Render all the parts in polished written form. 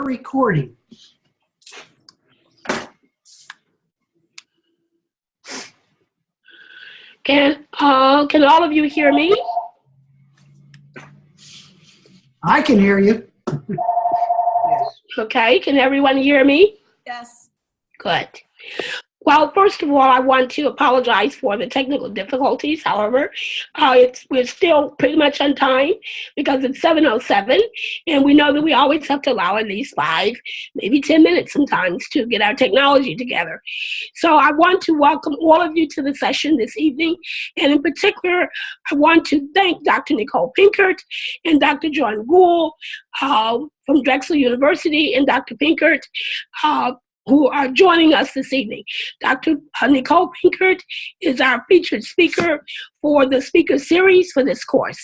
recording. Can all of you hear me? I can hear you. Yes. Okay, can everyone hear me? Yes. Good. Well, first of all, I want to apologize for the technical difficulties. However, we're still pretty much on time because it's 7:07, and we know that we always have to allow at least 5, maybe 10 minutes sometimes to get our technology together. So I want to welcome all of you to the session this evening, and in particular, I want to thank Dr. Nichole Pinkard and Dr. John Gould from Drexel University and Dr. Pinkard, who are joining us this evening. Dr. Nichole Pinkard is our featured speaker for the speaker series for this course.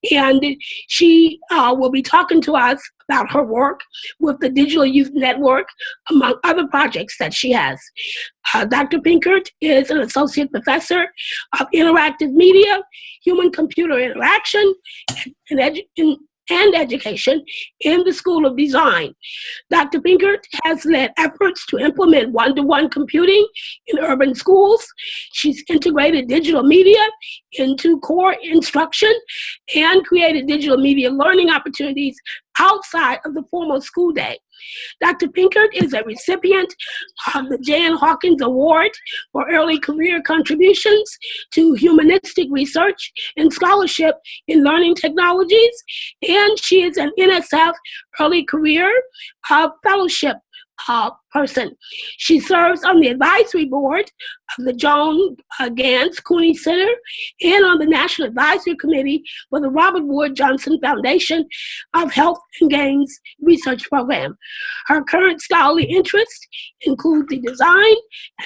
And she will be talking to us about her work with the Digital Youth Network, among other projects that she has. Dr. Pinkard is an associate professor of interactive media, human-computer interaction, and education in the School of Design. Dr. Pinkard has led efforts to implement one-to-one computing in urban schools. She's integrated digital media into core instruction and created digital media learning opportunities outside of the formal school day. Dr. Pinkard is a recipient of the Jan Hawkins Award for Early Career Contributions to Humanistic Research and Scholarship in Learning Technologies, and she is an NSF Early Career Fellowship person. She serves on the advisory board of the Joan Gans Cooney Center and on the National Advisory Committee for the Robert Wood Johnson Foundation of Health and Gains Research Program. Her current scholarly interests include the design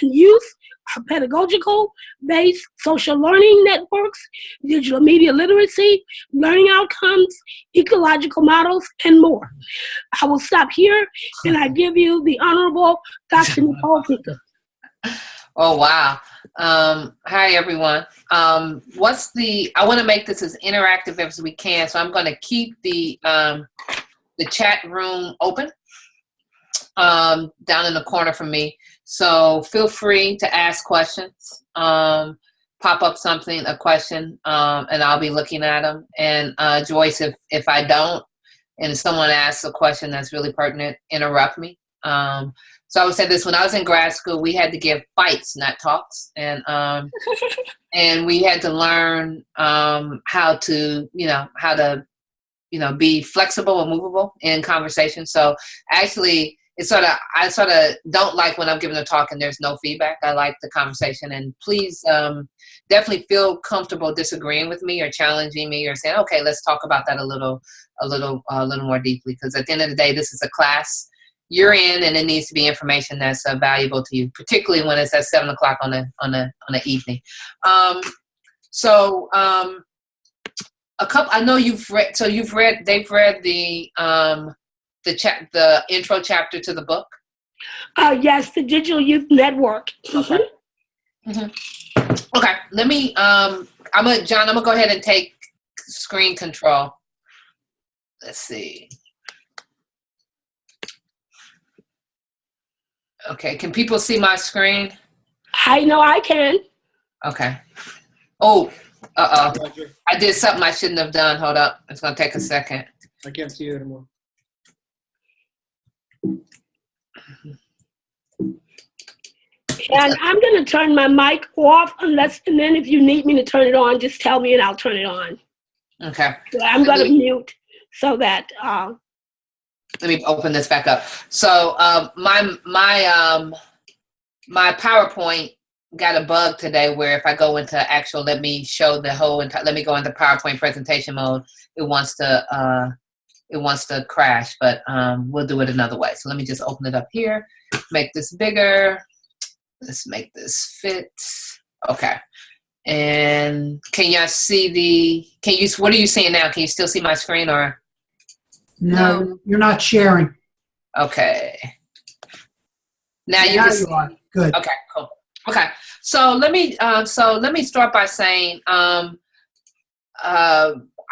and use of pedagogical-based social learning networks, digital media literacy, learning outcomes, ecological models, and more. I will stop here, and I give you the Honorable Dr. Nichole Pinkard. Oh, wow. Hi, everyone. I want to make this as interactive as we can, so I'm going to keep the chat room open down in the corner from me. So feel free to ask questions, pop up a question, and I'll be looking at them. And Joyce, if I don't, and someone asks a question that's really pertinent, interrupt me. So I would say this: when I was in grad school, we had to give fights, not talks, and and we had to learn how to be flexible and movable in conversation. So actually, I sort of don't like when I'm giving a talk and there's no feedback. I like the conversation, and please definitely feel comfortable disagreeing with me or challenging me or saying, okay, let's talk about that a little more deeply. Because at the end of the day, this is a class you're in, and it needs to be information that's valuable to you, particularly when it's at 7:00 on the evening. I know you've read. So they've read the intro chapter to the book? Yes, the Digital Youth Network. Okay. Okay. Let me. John, I'm gonna go ahead and take screen control. Let's see. Okay. Can people see my screen? I know I can. Okay. Oh. I did something I shouldn't have done. Hold up. It's gonna take a second. I can't see you anymore. And I'm going to turn my mic off and then if you need me to turn it on, just tell me and I'll turn it on. Okay. So I'm going to mute so that. Let me open this back up. So my PowerPoint got a bug today where if I go into actual, let me go into PowerPoint presentation mode, it wants to crash, but we'll do it another way. So let me just open it up here, make this bigger. Let's make this fit. Okay. And can y'all see what are you seeing now? Can you still see my screen or? No, you're not sharing. Okay. Now you are. Good. Okay, cool. Okay. So let me start by saying, I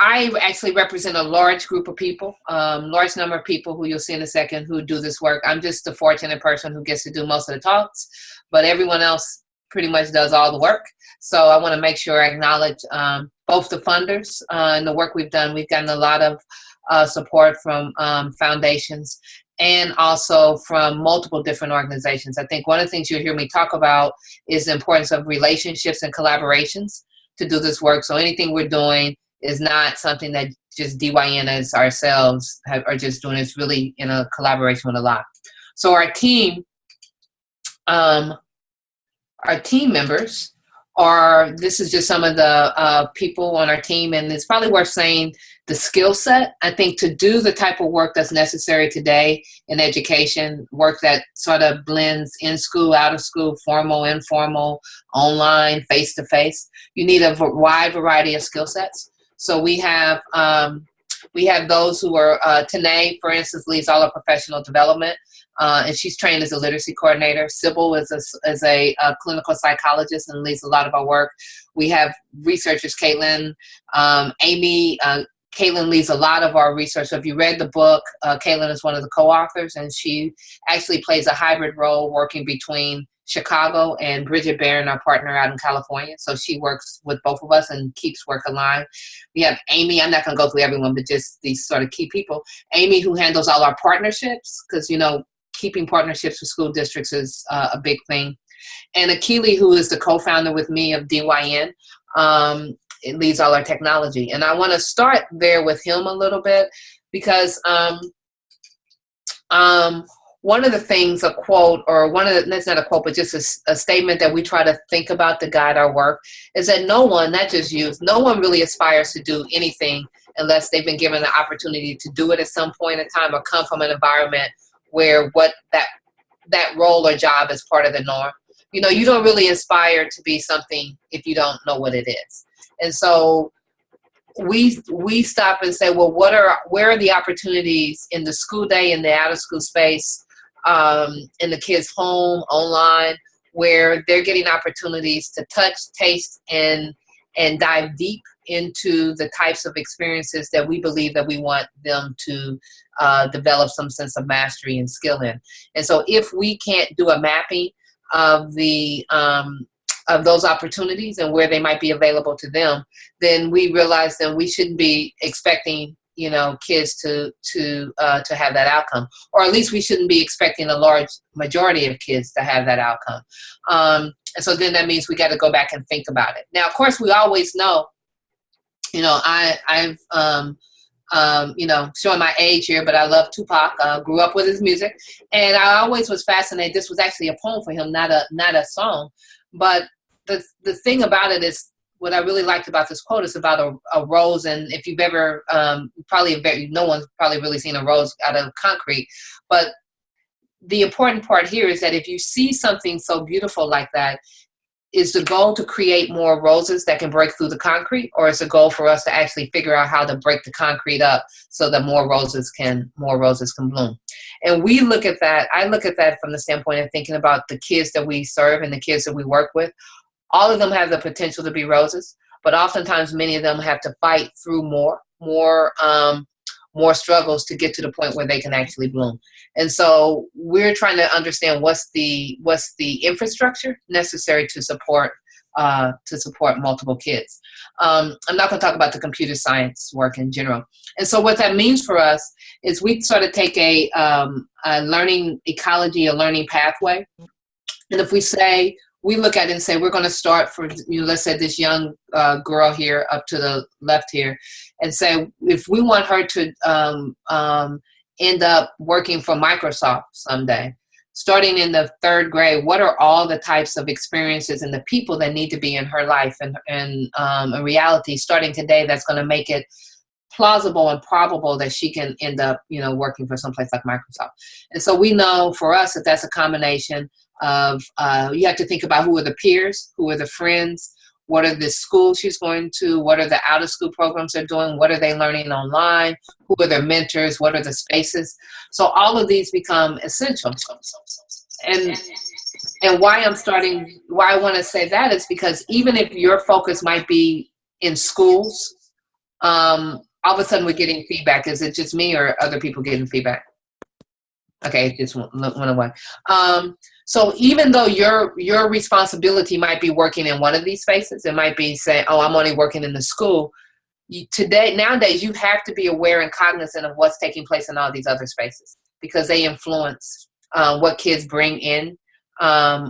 I actually represent a large group of people, large number of people who you'll see in a second who do this work. I'm just the fortunate person who gets to do most of the talks, but everyone else pretty much does all the work. So I want to make sure I acknowledge both the funders and the work we've done. We've gotten a lot of support from foundations and also from multiple different organizations. I think one of the things you'll hear me talk about is the importance of relationships and collaborations to do this work. So anything we're doing is not something that just DYN as ourselves are just doing. It's really in a collaboration with a lot. So our team members are, this is just some of the people on our team, and it's probably worth saying the skill set. I think to do the type of work that's necessary today in education, work that sort of blends in school, out of school, formal, informal, online, face-to-face, you need a wide variety of skill sets. So we have those who are, Tanae, for instance, leads all our professional development, and she's trained as a literacy coordinator. Sybil is a clinical psychologist and leads a lot of our work. We have researchers, Caitlin, Amy. Caitlin leads a lot of our research. So if you read the book, Caitlin is one of the co-authors, and she actually plays a hybrid role working between Chicago and Bridget Barron, our partner out in California. So she works with both of us and keeps work aligned. We have Amy. I'm not going to go through everyone, but just these sort of key people. Amy, who handles all our partnerships, because, you know, keeping partnerships with school districts is a big thing. And Akili, who is the co-founder with me of DYN, it leads all our technology. And I want to start there with him a little bit because one of the things, a quote, or that's not a quote, but just a statement that we try to think about to guide our work is that no one, not just youth, no one really aspires to do anything unless they've been given the opportunity to do it at some point in time or come from an environment where that role or job is part of the norm. You know, you don't really aspire to be something if you don't know what it is. And so we stop and say, well, where are the opportunities in the school day, in the out of school space, in the kids' home, online, where they're getting opportunities to touch, taste, and dive deep into the types of experiences that we believe that we want them to develop some sense of mastery and skill in. And so if we can't do a mapping of of those opportunities and where they might be available to them, then we realize that we shouldn't be expecting, you know, kids to have that outcome, or at least we shouldn't be expecting a large majority of kids to have that outcome. And so then that means we got to go back and think about it. Now, of course, we always know, you know, I've you know, showing my age here, but I love Tupac. Grew up with his music, and I always was fascinated. This was actually a poem for him, not a song. But the thing about it is, what I really liked about this quote is about a rose. And if you've ever, no one's probably really seen a rose out of concrete. But the important part here is that if you see something so beautiful like that, is the goal to create more roses that can break through the concrete, or is the goal for us to actually figure out how to break the concrete up so that more roses can bloom? And we look at that, I look at that from the standpoint of thinking about the kids that we serve and the kids that we work with. All of them have the potential to be roses, but oftentimes many of them have to fight through more struggles to get to the point where they can actually bloom. And so we're trying to understand what's the infrastructure necessary to support multiple kids. I'm not going to talk about the computer science work in general. And so what that means for us is we sort of take a learning ecology, a learning pathway. And if we look at it and say, we're going to start for, you know, let's say this young girl here up to the left here, and say, if we want her to end up working for Microsoft someday, starting in the 3rd grade, what are all the types of experiences and the people that need to be in her life and in reality starting today that's going to make it plausible and probable that she can end up, you know, working for someplace like Microsoft. And so we know for us that that's a combination of, you have to think about who are the peers, who are the friends, what are the schools she's going to, what are the out of school programs they're doing, what are they learning online, who are their mentors, what are the spaces. So all of these become essential. And why I want to say that is because even if your focus might be in schools, all of a sudden we're getting feedback. Is it just me or other people getting feedback? Okay, it just went away. So even though your responsibility might be working in one of these spaces, it might be saying, oh, I'm only working in the school. Nowadays, you have to be aware and cognizant of what's taking place in all these other spaces, because they influence what kids bring in,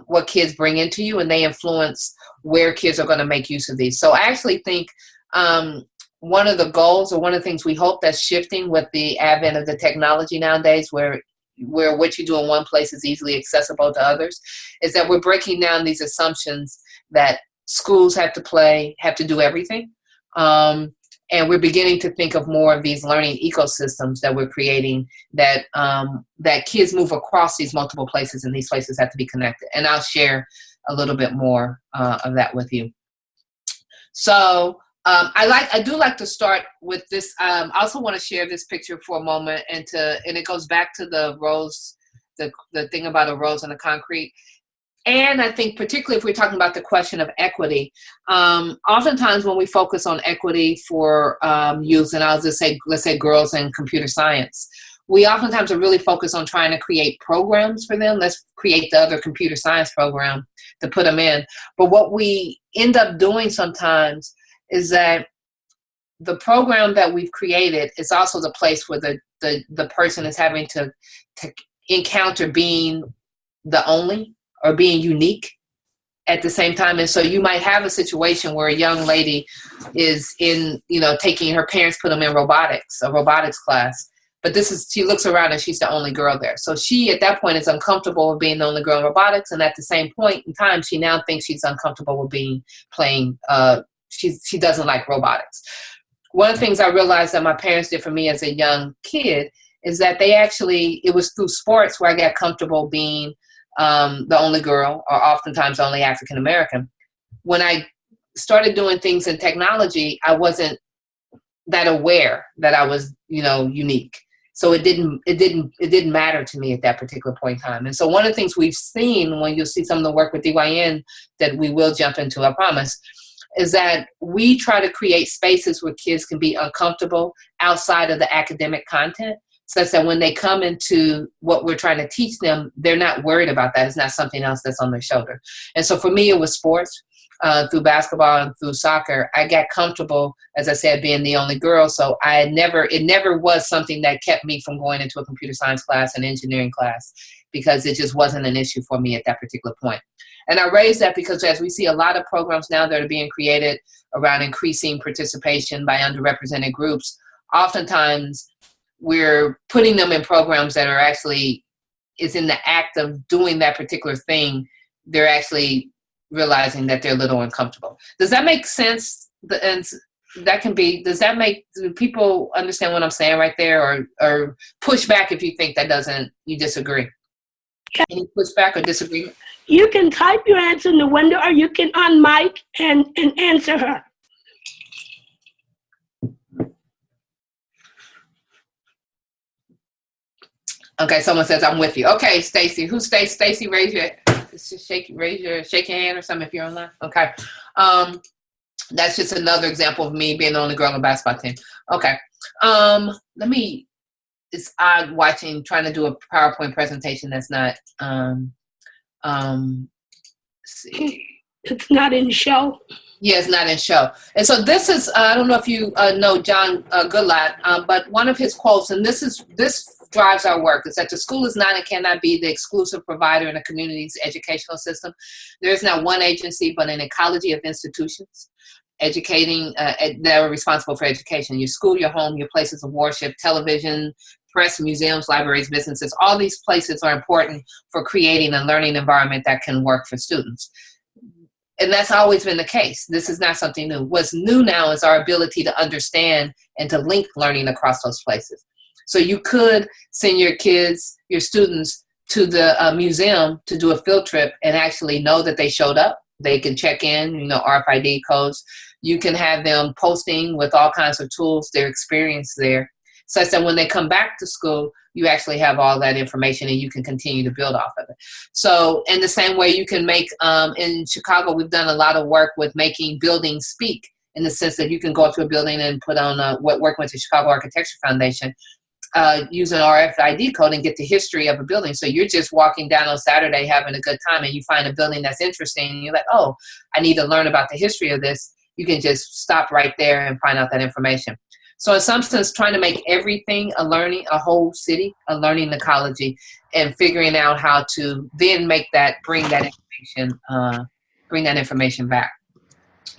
what kids bring into you, and they influence where kids are going to make use of these. So I actually think one of the goals, or one of the things we hope that's shifting with the advent of the technology nowadays, where what you do in one place is easily accessible to others, is that we're breaking down these assumptions that schools have to do everything. And we're beginning to think of more of these learning ecosystems that we're creating, that kids move across these multiple places, and these places have to be connected. And I'll share a little bit more of that with you. So I do like to start with this. I also want to share this picture for a moment, and it goes back to the rose, the thing about a rose and a concrete. And I think particularly if we're talking about the question of equity, oftentimes when we focus on equity for youth, and I'll just say, let's say girls in computer science, we oftentimes are really focused on trying to create programs for them. Let's create the other computer science program to put them in. But what we end up doing sometimes is that the program that we've created is also the place where the person is having to encounter being the only, or being unique at the same time. And so you might have a situation where a young lady is taking, her parents put them in a robotics class, but she looks around and she's the only girl there. So she, at that point, is uncomfortable with being the only girl in robotics. And at the same point in time, she now thinks she's uncomfortable with playing, she doesn't like robotics. One of the things I realized that my parents did for me as a young kid is that it was through sports where I got comfortable being the only girl, or oftentimes only African American. When I started doing things in technology, I wasn't that aware that I was, unique. So it didn't matter to me at that particular point in time. And so one of the things we've seen, when you'll see some of the work with DYN that we will jump into, I promise, is that we try to create spaces where kids can be uncomfortable outside of the academic content, such that when they come into what we're trying to teach them, they're not worried about that. It's not something else that's on their shoulder. And so for me, it was sports. Through basketball and through soccer, I got comfortable, as I said, being the only girl. So it never was something that kept me from going into a computer science class and engineering class, because it just wasn't an issue for me at that particular point. And I raise that because as we see a lot of programs now that are being created around increasing participation by underrepresented groups, oftentimes we're putting them in programs that are actually, is in the act of doing that particular thing, they're actually realizing that they're a little uncomfortable. Does that make sense? And does that make, do people understand what I'm saying right there, or push back if you think you disagree? Any pushback or disagreement? You can type your answer in the window, or you can unmic and answer her. Okay, someone says I'm with you. Okay, Stacy. Who's Stacy? Stacy, raise your hand or something if you're online. Okay. That's just another example of me being the only girl on the basketball team. Okay. It's odd trying to do a PowerPoint presentation that's not, see. It's not in show. Yeah, it's not in show. And so this is, I don't know if you know John Goodlatte, but one of his quotes, and this drives our work, is that the school is not and cannot be the exclusive provider in a community's educational system. There is not one agency, but an ecology of institutions educating that are responsible for education. Your school, your home, your places of worship, television, press, museums, libraries, businesses, all these places are important for creating a learning environment that can work for students. And that's always been the case. This is not something new. What's new now is our ability to understand and to link learning across those places. So you could send your kids, your students, to the museum to do a field trip and actually know that they showed up. They can check in, RFID codes. You can have them posting with all kinds of tools, their experience there, such that when they come back to school, you actually have all that information and you can continue to build off of it. So in the same way you can make, in Chicago, we've done a lot of work with making buildings speak in the sense that you can go to a building and put on working with the Chicago Architecture Foundation, use an RFID code and get the history of a building. So you're just walking down on Saturday having a good time and you find a building that's interesting and you're like, oh, I need to learn about the history of this. You can just stop right there and find out that information. So in some sense, trying to make everything a whole city, a learning ecology, and figuring out how to then bring that information back.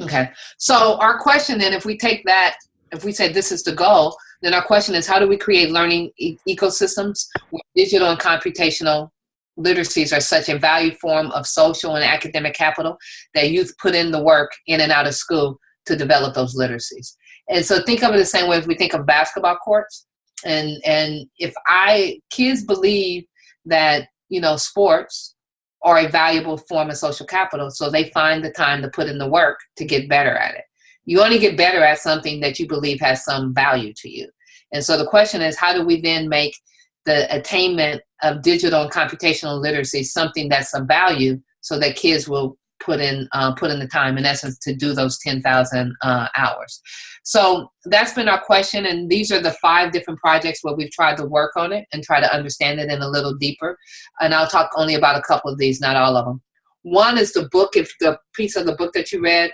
Okay. So our question then, if we say this is the goal, then our question is, how do we create learning ecosystems where digital and computational literacies are such a valued form of social and academic capital that youth put in the work in and out of school to develop those literacies? And so think of it the same way as we think of basketball courts. And if kids believe that, sports are a valuable form of social capital, so they find the time to put in the work to get better at it. You only get better at something that you believe has some value to you. And so the question is, how do we then make the attainment of digital and computational literacy something that's of value so that kids will put in the time, in essence, to do those 10,000 hours. So that's been our question, and these are the 5 different projects where we've tried to work on it and try to understand it in a little deeper. And I'll talk only about a couple of these, not all of them. One is the book, if the piece of the book that you read,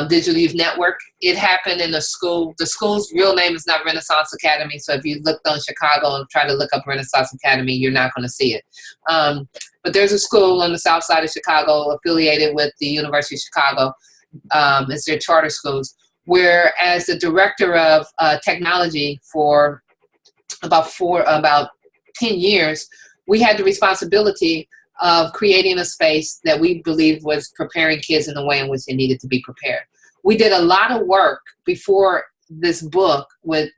Digital Youth Network. It happened in a school. The school's real name is not Renaissance Academy, so if you looked on Chicago and try to look up Renaissance Academy, you're not going to see it. But there's a school on the south side of Chicago affiliated with the University of Chicago. It's their charter schools, where as the director of technology for about 10 years, we had the responsibility of creating a space that we believed was preparing kids in the way in which they needed to be prepared. We did a lot of work before this book with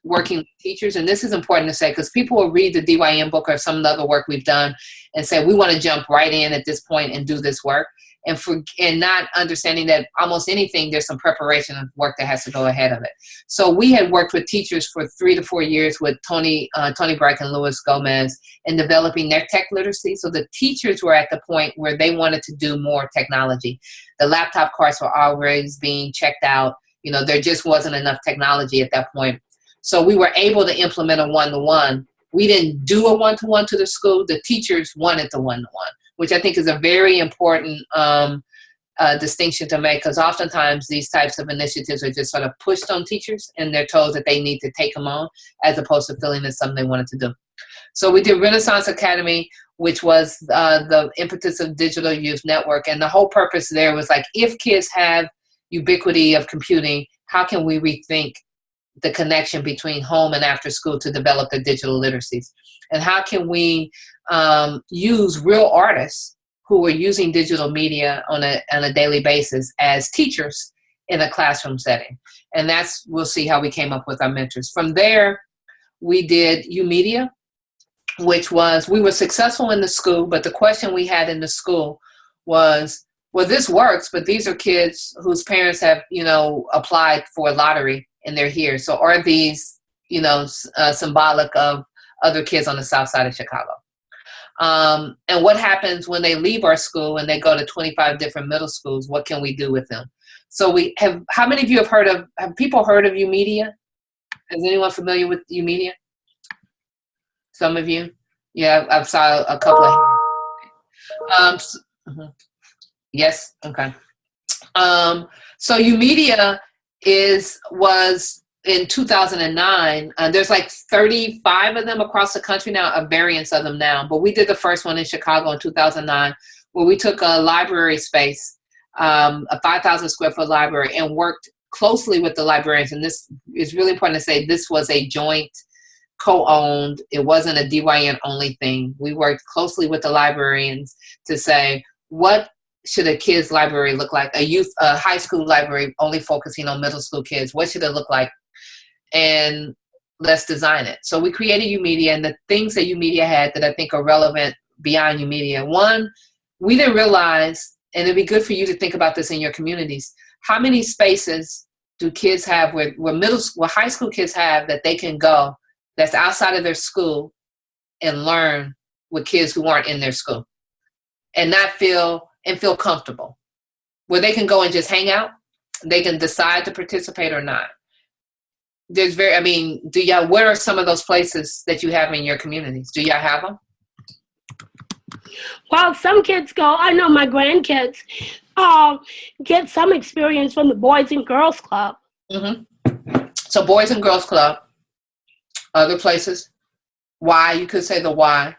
working with teachers, and this is important to say because people will read the DYM book or some of the other work we've done and say, we want to jump right in at this point and do this work, and not understanding that almost anything, there's some preparation of work that has to go ahead of it. So we had worked with teachers for 3 to 4 years with Tony Breck and Luis Gomez in developing their tech literacy. So the teachers were at the point where they wanted to do more technology. The laptop carts were always being checked out. There just wasn't enough technology at that point. So we were able to implement a one-to-one. We didn't do a one-to-one to the school. The teachers wanted the one-to-one, which I think is a very important distinction to make, because oftentimes these types of initiatives are just sort of pushed on teachers and they're told that they need to take them on as opposed to feeling it's something they wanted to do. So we did Renaissance Academy, which was the impetus of Digital Youth Network. And the whole purpose there was like, if kids have ubiquity of computing, how can we rethink the connection between home and after school to develop their digital literacies? And how can we use real artists who are using digital media on a daily basis as teachers in a classroom setting? And we'll see how we came up with our mentors. From there, we did UMedia, which was, we were successful in the school, but the question we had in the school was, well, this works, but these are kids whose parents have, applied for a lottery and they're here. So are these, symbolic of other kids on the south side of Chicago? And what happens when they leave our school and they go to 25 different middle schools? What can we do with them? So how many of you have people heard of UMedia? Is anyone familiar with UMedia? Some of you? Yeah, I've saw a couple of Yes, okay. So UMedia was in 2009. There's like 35 of them across the country now, a variance of them now. But we did the first one in Chicago in 2009, where we took a library space, a 5,000 square foot library, and worked closely with the librarians. And this is really important to say, this was a joint co-owned. It wasn't a DYN only thing. We worked closely with the librarians to say, what should a kid's library look like? A high school library only focusing on middle school kids. What should it look like? And let's design it. So we created UMedia, and the things that UMedia had that I think are relevant beyond UMedia. One, we didn't realize, and it'd be good for you to think about this in your communities, how many spaces do kids have where high school kids have that they can go that's outside of their school and learn with kids who aren't in their school and feel comfortable, where they can go and just hang out They can decide to participate or not. Where are some of those places that you have in your communities? Do y'all have them? Well, some kids go. I know my grandkids get some experience from the Boys and Girls Club. Mm-hmm. So Boys and Girls Club, other places. Why? You could say the why.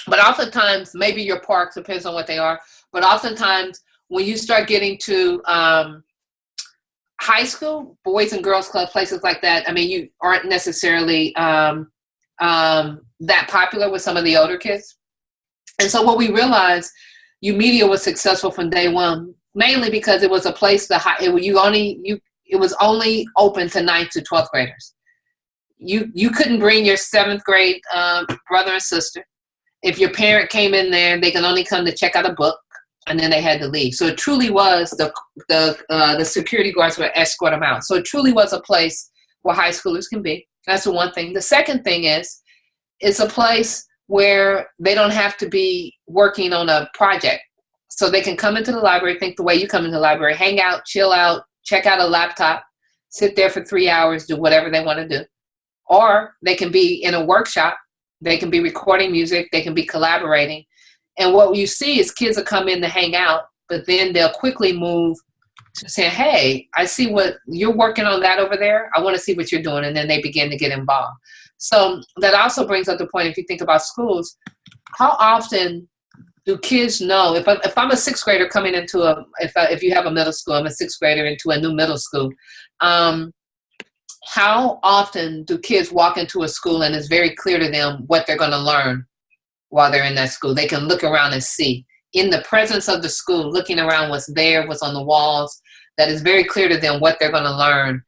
But oftentimes, maybe your parks, depends on what they are. But oftentimes, when you start getting to high school, Boys and Girls Club, places like that, I mean, you aren't necessarily that popular with some of the older kids. And so what we realized, U-Media was successful from day one, mainly because it was a place it was only open to 9th to 12th graders. You couldn't bring your 7th grade brother and sister. If your parent came in there, they can only come to check out a book, and then they had to leave. So it truly was the security guards would escort them out. So it truly was a place where high schoolers can be. That's the one thing. The second thing is, it's a place where they don't have to be working on a project. So they can come into the library, think the way you come into the library, hang out, chill out, check out a laptop, sit there for 3 hours, do whatever they want to do. Or they can be in a workshop. They can be recording music. They can be collaborating. And what you see is kids will come in to hang out, but then they'll quickly move to say, hey, I see what you're working on that over there. I want to see what you're doing. And then they begin to get involved. So that also brings up the point, if you think about schools, how often do kids know, if I'm a 6th grader coming into if you have a middle school, I'm a 6th grader into a new middle school, how often do kids walk into a school and it's very clear to them what they're going to learn while they're in that school? They can look around and see, in the presence of the school, looking around what's there, what's on the walls, that is very clear to them what they're going to learn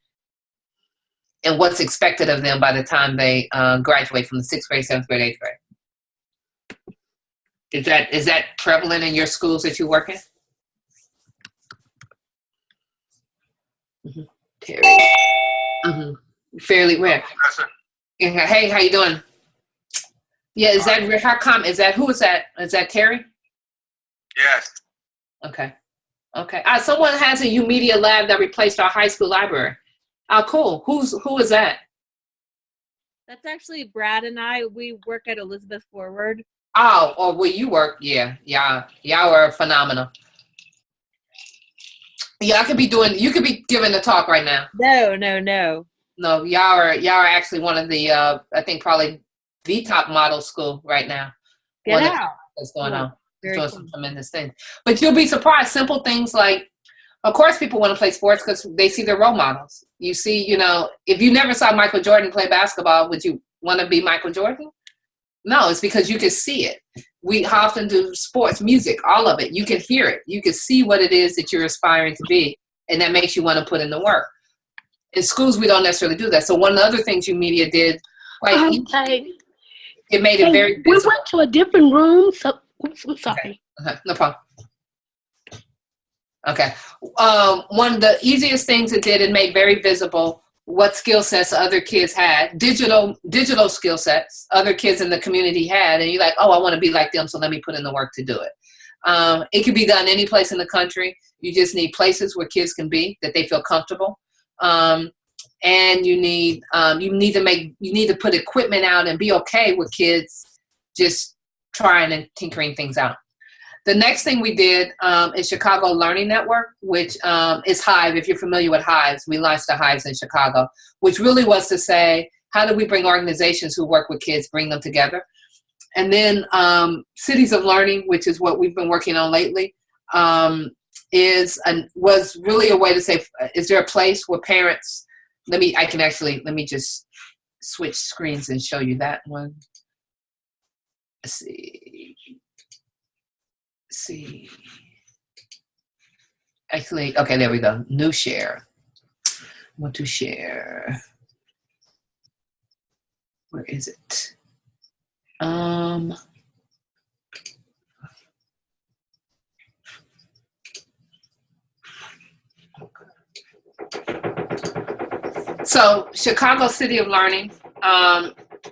and what's expected of them by the time they graduate from the 6th grade, 7th grade, 8th grade. Is that prevalent in your schools that you work in? Mm-hmm. Terry. Mm-hmm. Fairly rare. Hey, how you doing? Yeah, is that who is that? Is that Terry? Yes. Okay. Someone has a U-Media lab that replaced our high school library. Oh, cool. Who is that? That's actually Brad and I. We work at Elizabeth Forward. Oh, where you work? Yeah. Y'all are phenomenal. You could be giving a talk right now. No. No, y'all are actually one of the I think probably the top model school right now. Get out. That's going on. Very Doing cool. some tremendous things. But you'll be surprised. Simple things like, of course, people want to play sports because they see their role models. You see, if you never saw Michael Jordan play basketball, would you want to be Michael Jordan? No, it's because you can see it. We often do sports, music, all of it. You can hear it. You can see what it is that you're aspiring to be, and that makes you want to put in the work. In schools, we don't necessarily do that. So one of the other things U-Media did, it made it very visible. We went to a different room, so oops, I'm sorry. Okay, no problem. Okay. One of the easiest things it did, it made very visible what skill sets other kids had, digital skill sets other kids in the community had, and you're like, oh, I want to be like them, so let me put in the work to do it. It could be done any place in the country. You just need places where kids can be, that they feel comfortable. And you need to put equipment out and be okay with kids just trying and tinkering things out. The next thing we did is Chicago Learning Network, which is Hive. If you're familiar with Hives, we launched the Hives in Chicago, which really was to say, how do we bring organizations who work with kids, bring them together? And then Cities of Learning, which is what we've been working on lately, was really a way to say, is there a place where parents, let me just switch screens and show you that one. Let's see. Actually, okay, there we go. New share. I want to share. Where is it? So Chicago City of Learning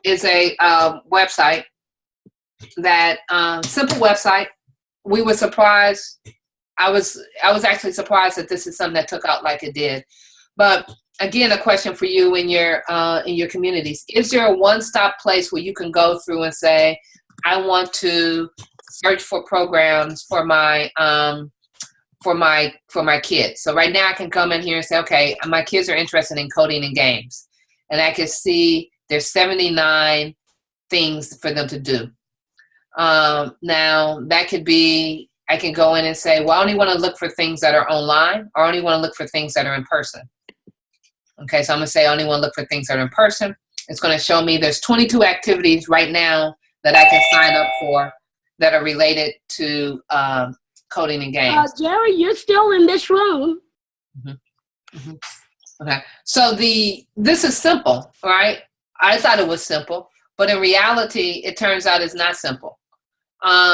is a website that simple website. We were surprised I was actually surprised that this is something that took out like it did. But again, a question for you in your communities: is there a one-stop place where you can go through and say, I want to search for programs for my kids? So right now, I can come in here and say, okay, my kids are interested in coding and games, and I can see there's 79 things for them to do. Now that could be, I can go in and say, well, I only want to look for things that are online, or I only want to look for things that are in person. Okay, so I'm going to say I only want to look for things that are in person. It's going to show me there's 22 activities right now that I can sign up for that are related to coding and games. Jerry, you're still in this room. Mm-hmm. Mm-hmm. Okay, so this is simple, right? I thought it was simple, but in reality, it turns out it's not simple.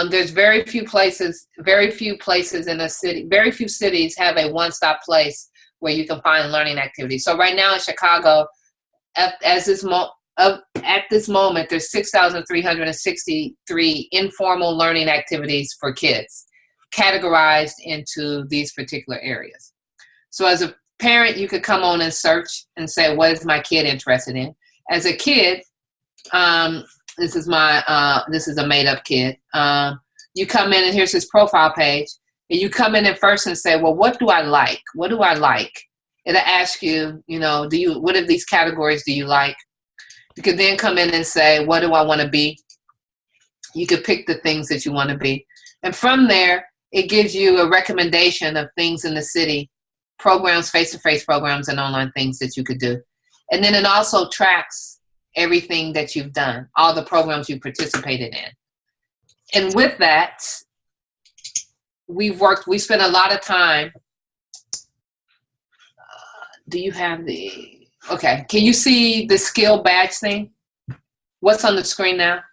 There's very few places in the city, very few cities have a one-stop place where you can find learning activities. So right now in Chicago, at this moment, there's 6,363 informal learning activities for kids, categorized into these particular areas. So as a parent, you could come on and search and say, what is my kid interested in? As a kid, this is a made-up kid. You come in and here's his profile page. And you come in and first and say, well, what do I like? What do I like? It'll ask you, what of these categories do you like? You could then come in and say, what do I want to be? You could pick the things that you want to be. And from there, it gives you a recommendation of things in the city, programs, face-to-face programs, and online things that you could do. And then it also tracks everything that you've done, all the programs you participated in. And with that, we spent a lot of time. Do you have okay, can you see the skill badge thing? What's on the screen now?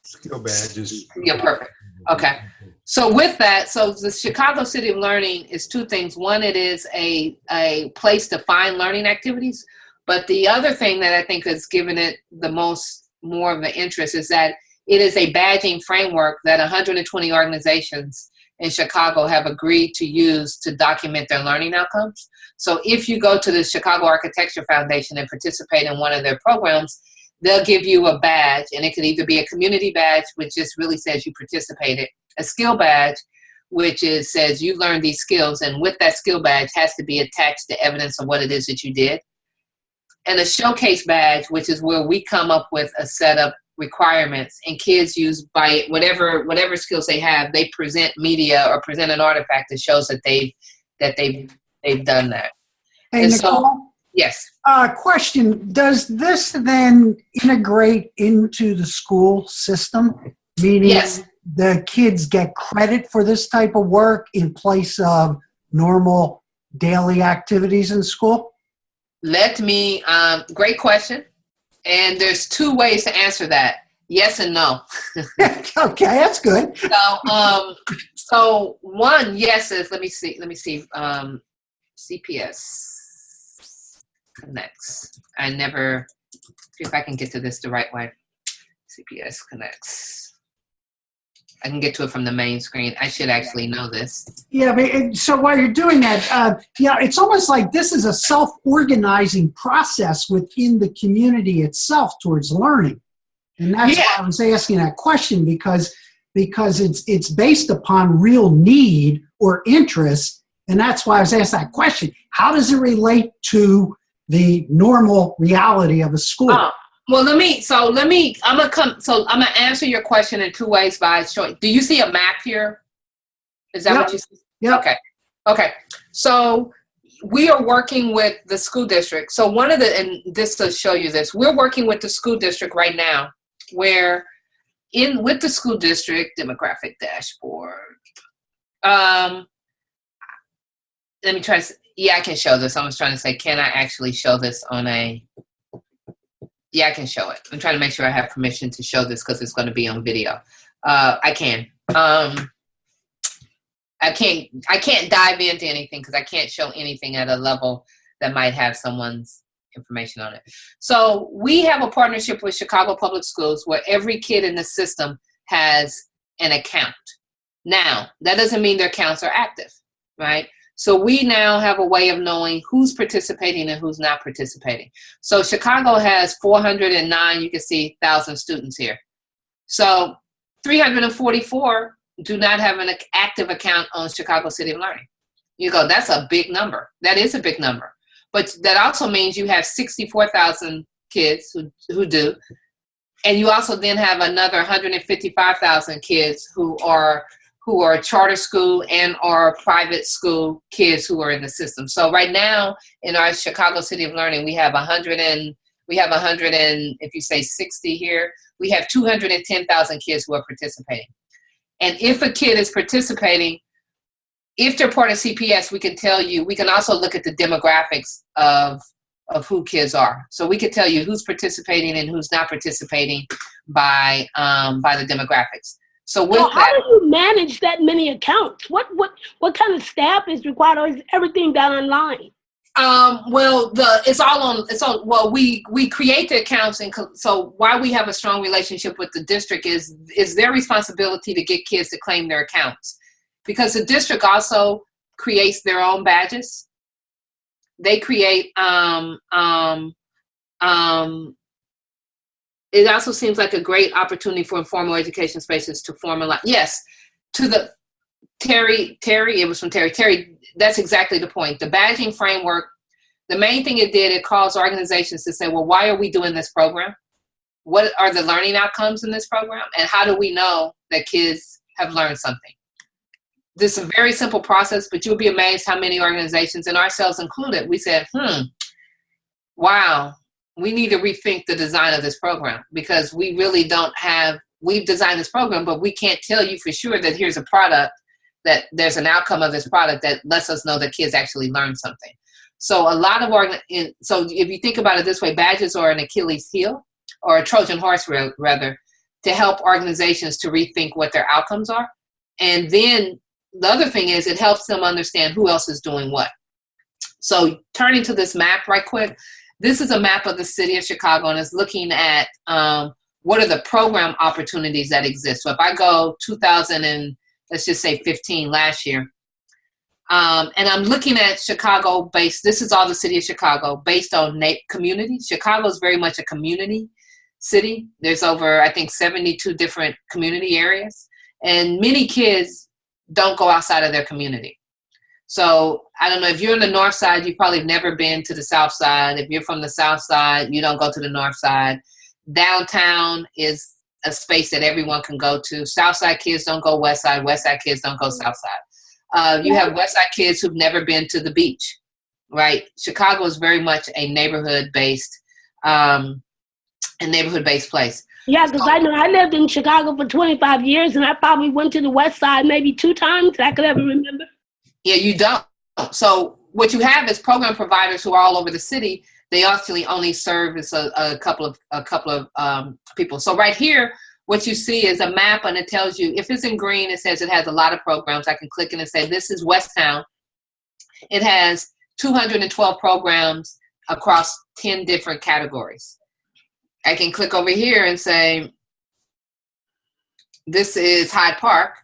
Skill badges. Yeah, perfect. Okay. So with that, so the Chicago City of Learning is two things. One, it is a place to find learning activities. But the other thing that I think has given it more of an interest is that it is a badging framework that 120 organizations in Chicago have agreed to use to document their learning outcomes. So if you go to the Chicago Architecture Foundation and participate in one of their programs, they'll give you a badge, and it could either be a community badge, which just really says you participated, a skill badge, which says you learned these skills, and with that skill badge has to be attached to evidence of what it is that you did, and a showcase badge, which is where we come up with a set of requirements, and kids use by whatever skills they have, they present media or present an artifact that shows that they've done that. Hey, And Nichole, so, yes. question, does this then integrate into the school system? Meaning Yes. the kids get credit for this type of work in place of normal daily activities in school? Great question. And there's two ways to answer that. Yes and no. Okay, that's good. So one yes is, let me see, CPS connects. See if I can get to this the right way. CPS connects. I can get to it from the main screen. I should actually know this. Yeah, but so while you're doing that, it's almost like this is a self-organizing process within the community itself towards learning. And that's why I was asking that question, because it's based upon real need or interest, and that's why I was asking that question. How does it relate to the normal reality of a school? Well, I'm gonna answer your question in two ways by showing. Do you see a map here? Is that what you see? Yeah. Okay. So we are working with the school district. So and this will show you this. We're working with the school district right now, where with the school district demographic dashboard. Let me try. I can show this. I was trying to say, can I actually show this on a? Yeah, I can show it. I'm trying to make sure I have permission to show this because it's going to be on video. I can. I can't dive into anything because I can't show anything at a level that might have someone's information on it. So we have a partnership with Chicago Public Schools where every kid in the system has an account. Now, that doesn't mean their accounts are active, right? So we now have a way of knowing who's participating and who's not participating. So Chicago has 409, you can see, thousand students here. So 344 do not have an active account on Chicago City of Learning. You go, that's a big number. That is a big number. But that also means you have 64,000 kids who do. And you also then have another 155,000 kids who are charter school and or private school kids who are in the system. So right now in our Chicago City of Learning, we have 100 and if you say 60 here, we have 210,000 kids who are participating. And if a kid is participating, if they're part of CPS, we can tell you, we can also look at the demographics of who kids are. So we could tell you who's participating and who's not participating by the demographics. So with how do you manage that many accounts? What kind of staff is required, or is everything done online? Well, we create the accounts, and so why we have a strong relationship with the district is their responsibility to get kids to claim their accounts, because the district also creates their own badges. They create it also seems like a great opportunity for informal education spaces to formalize. Yes, to the Terry, it was from Terry. Terry, that's exactly the point. The badging framework, the main thing it did, it caused organizations to say, well, why are we doing this program? What are the learning outcomes in this program? And how do we know that kids have learned something? This is a very simple process, but you'll be amazed how many organizations, and ourselves included, we said, wow, we need to rethink the design of this program, because we really we've designed this program, but we can't tell you for sure that here's a product, that there's an outcome of this product that lets us know that kids actually learn something. So a lot of so if you think about it this way, badges are an Achilles heel, or a Trojan horse rather, to help organizations to rethink what their outcomes are. And then the other thing is it helps them understand who else is doing what. So turning to this map right quick, this is a map of the city of Chicago, and it's looking at what are the program opportunities that exist. So if I go 2000 and let's just say 15 last year, and I'm looking at Chicago based, this is all the city of Chicago based on community. Chicago is very much a community city. There's over, I think, 72 different community areas, and many kids don't go outside of their community. So I don't know, if you're in the north side, you've probably never been to the south side. If you're from the south side, you don't go to the north side. Downtown is a space that everyone can go to. South side kids don't go west side. West side kids don't go south side. You have west side kids who've never been to the beach, right? Chicago is very much a neighborhood-based place. Yeah, because I know I lived in Chicago for 25 years, and I probably went to the west side maybe 2 times that I could ever remember. Yeah, you don't. So what you have is program providers who are all over the city. They actually only service a couple of people. So right here, what you see is a map, and it tells you, if it's in green, it says it has a lot of programs. I can click in and say, this is West Town. It has 212 programs across 10 different categories. I can click over here and say, this is Hyde Park,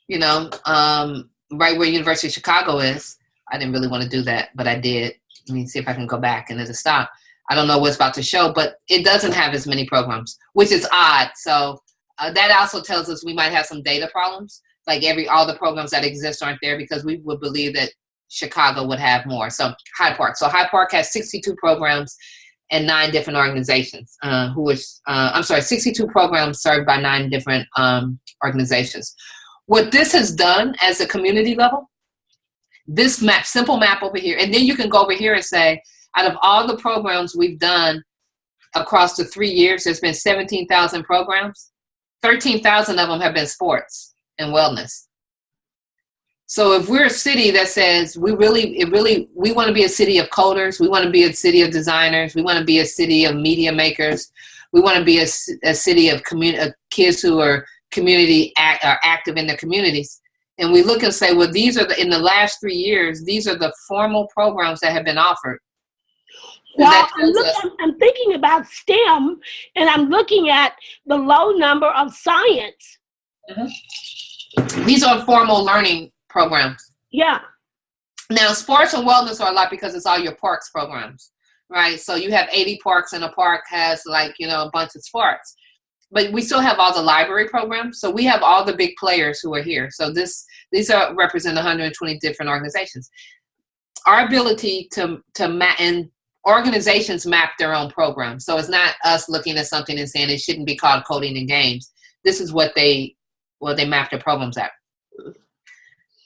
right where University of Chicago is. I didn't really want to do that, but I did. Let me see if I can go back and it'll stop. I don't know what's about to show, but it doesn't have as many programs, which is odd. So that also tells us we might have some data problems. Like all the programs that exist aren't there, because we would believe that Chicago would have more. So Hyde Park. So Hyde Park has 62 programs and 9 different organizations 62 programs served by 9 different organizations. What this has done as a community level, this map, simple map over here, and then you can go over here and say, out of all the programs we've done across the 3 years, there's been 17,000 programs. 13,000 of them have been sports and wellness. So if we're a city that says we want to be a city of coders, we want to be a city of designers, we want to be a city of media makers, we want to be a city of kids who are are active in their communities. And we look and say, well, these are in the last 3 years, these are the formal programs that have been offered. Well, I'm thinking about STEM, and I'm looking at the low number of science. Mm-hmm. These are formal learning programs. Yeah. Now, sports and wellness are a lot because it's all your parks programs, right? So you have 80 parks, and a park has like, a bunch of sports. But we still have all the library programs. So we have all the big players who are here. So these represent 120 different organizations. Our ability to map, and organizations map their own programs. So it's not us looking at something and saying it shouldn't be called coding and games. This is what they map their programs at.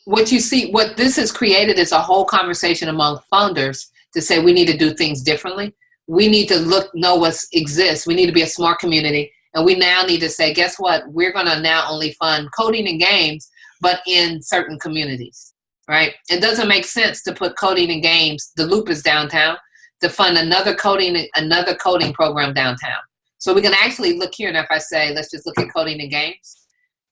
What you see, what this has created is a whole conversation among funders to say we need to do things differently. We need to know what exists. We need to be a smart community. And we now need to say, guess what? We're going to now only fund coding and games, but in certain communities, right? It doesn't make sense to put coding and games, the Loop is downtown, to fund another coding program downtown. So we can actually look here, and if I say, let's just look at coding and games,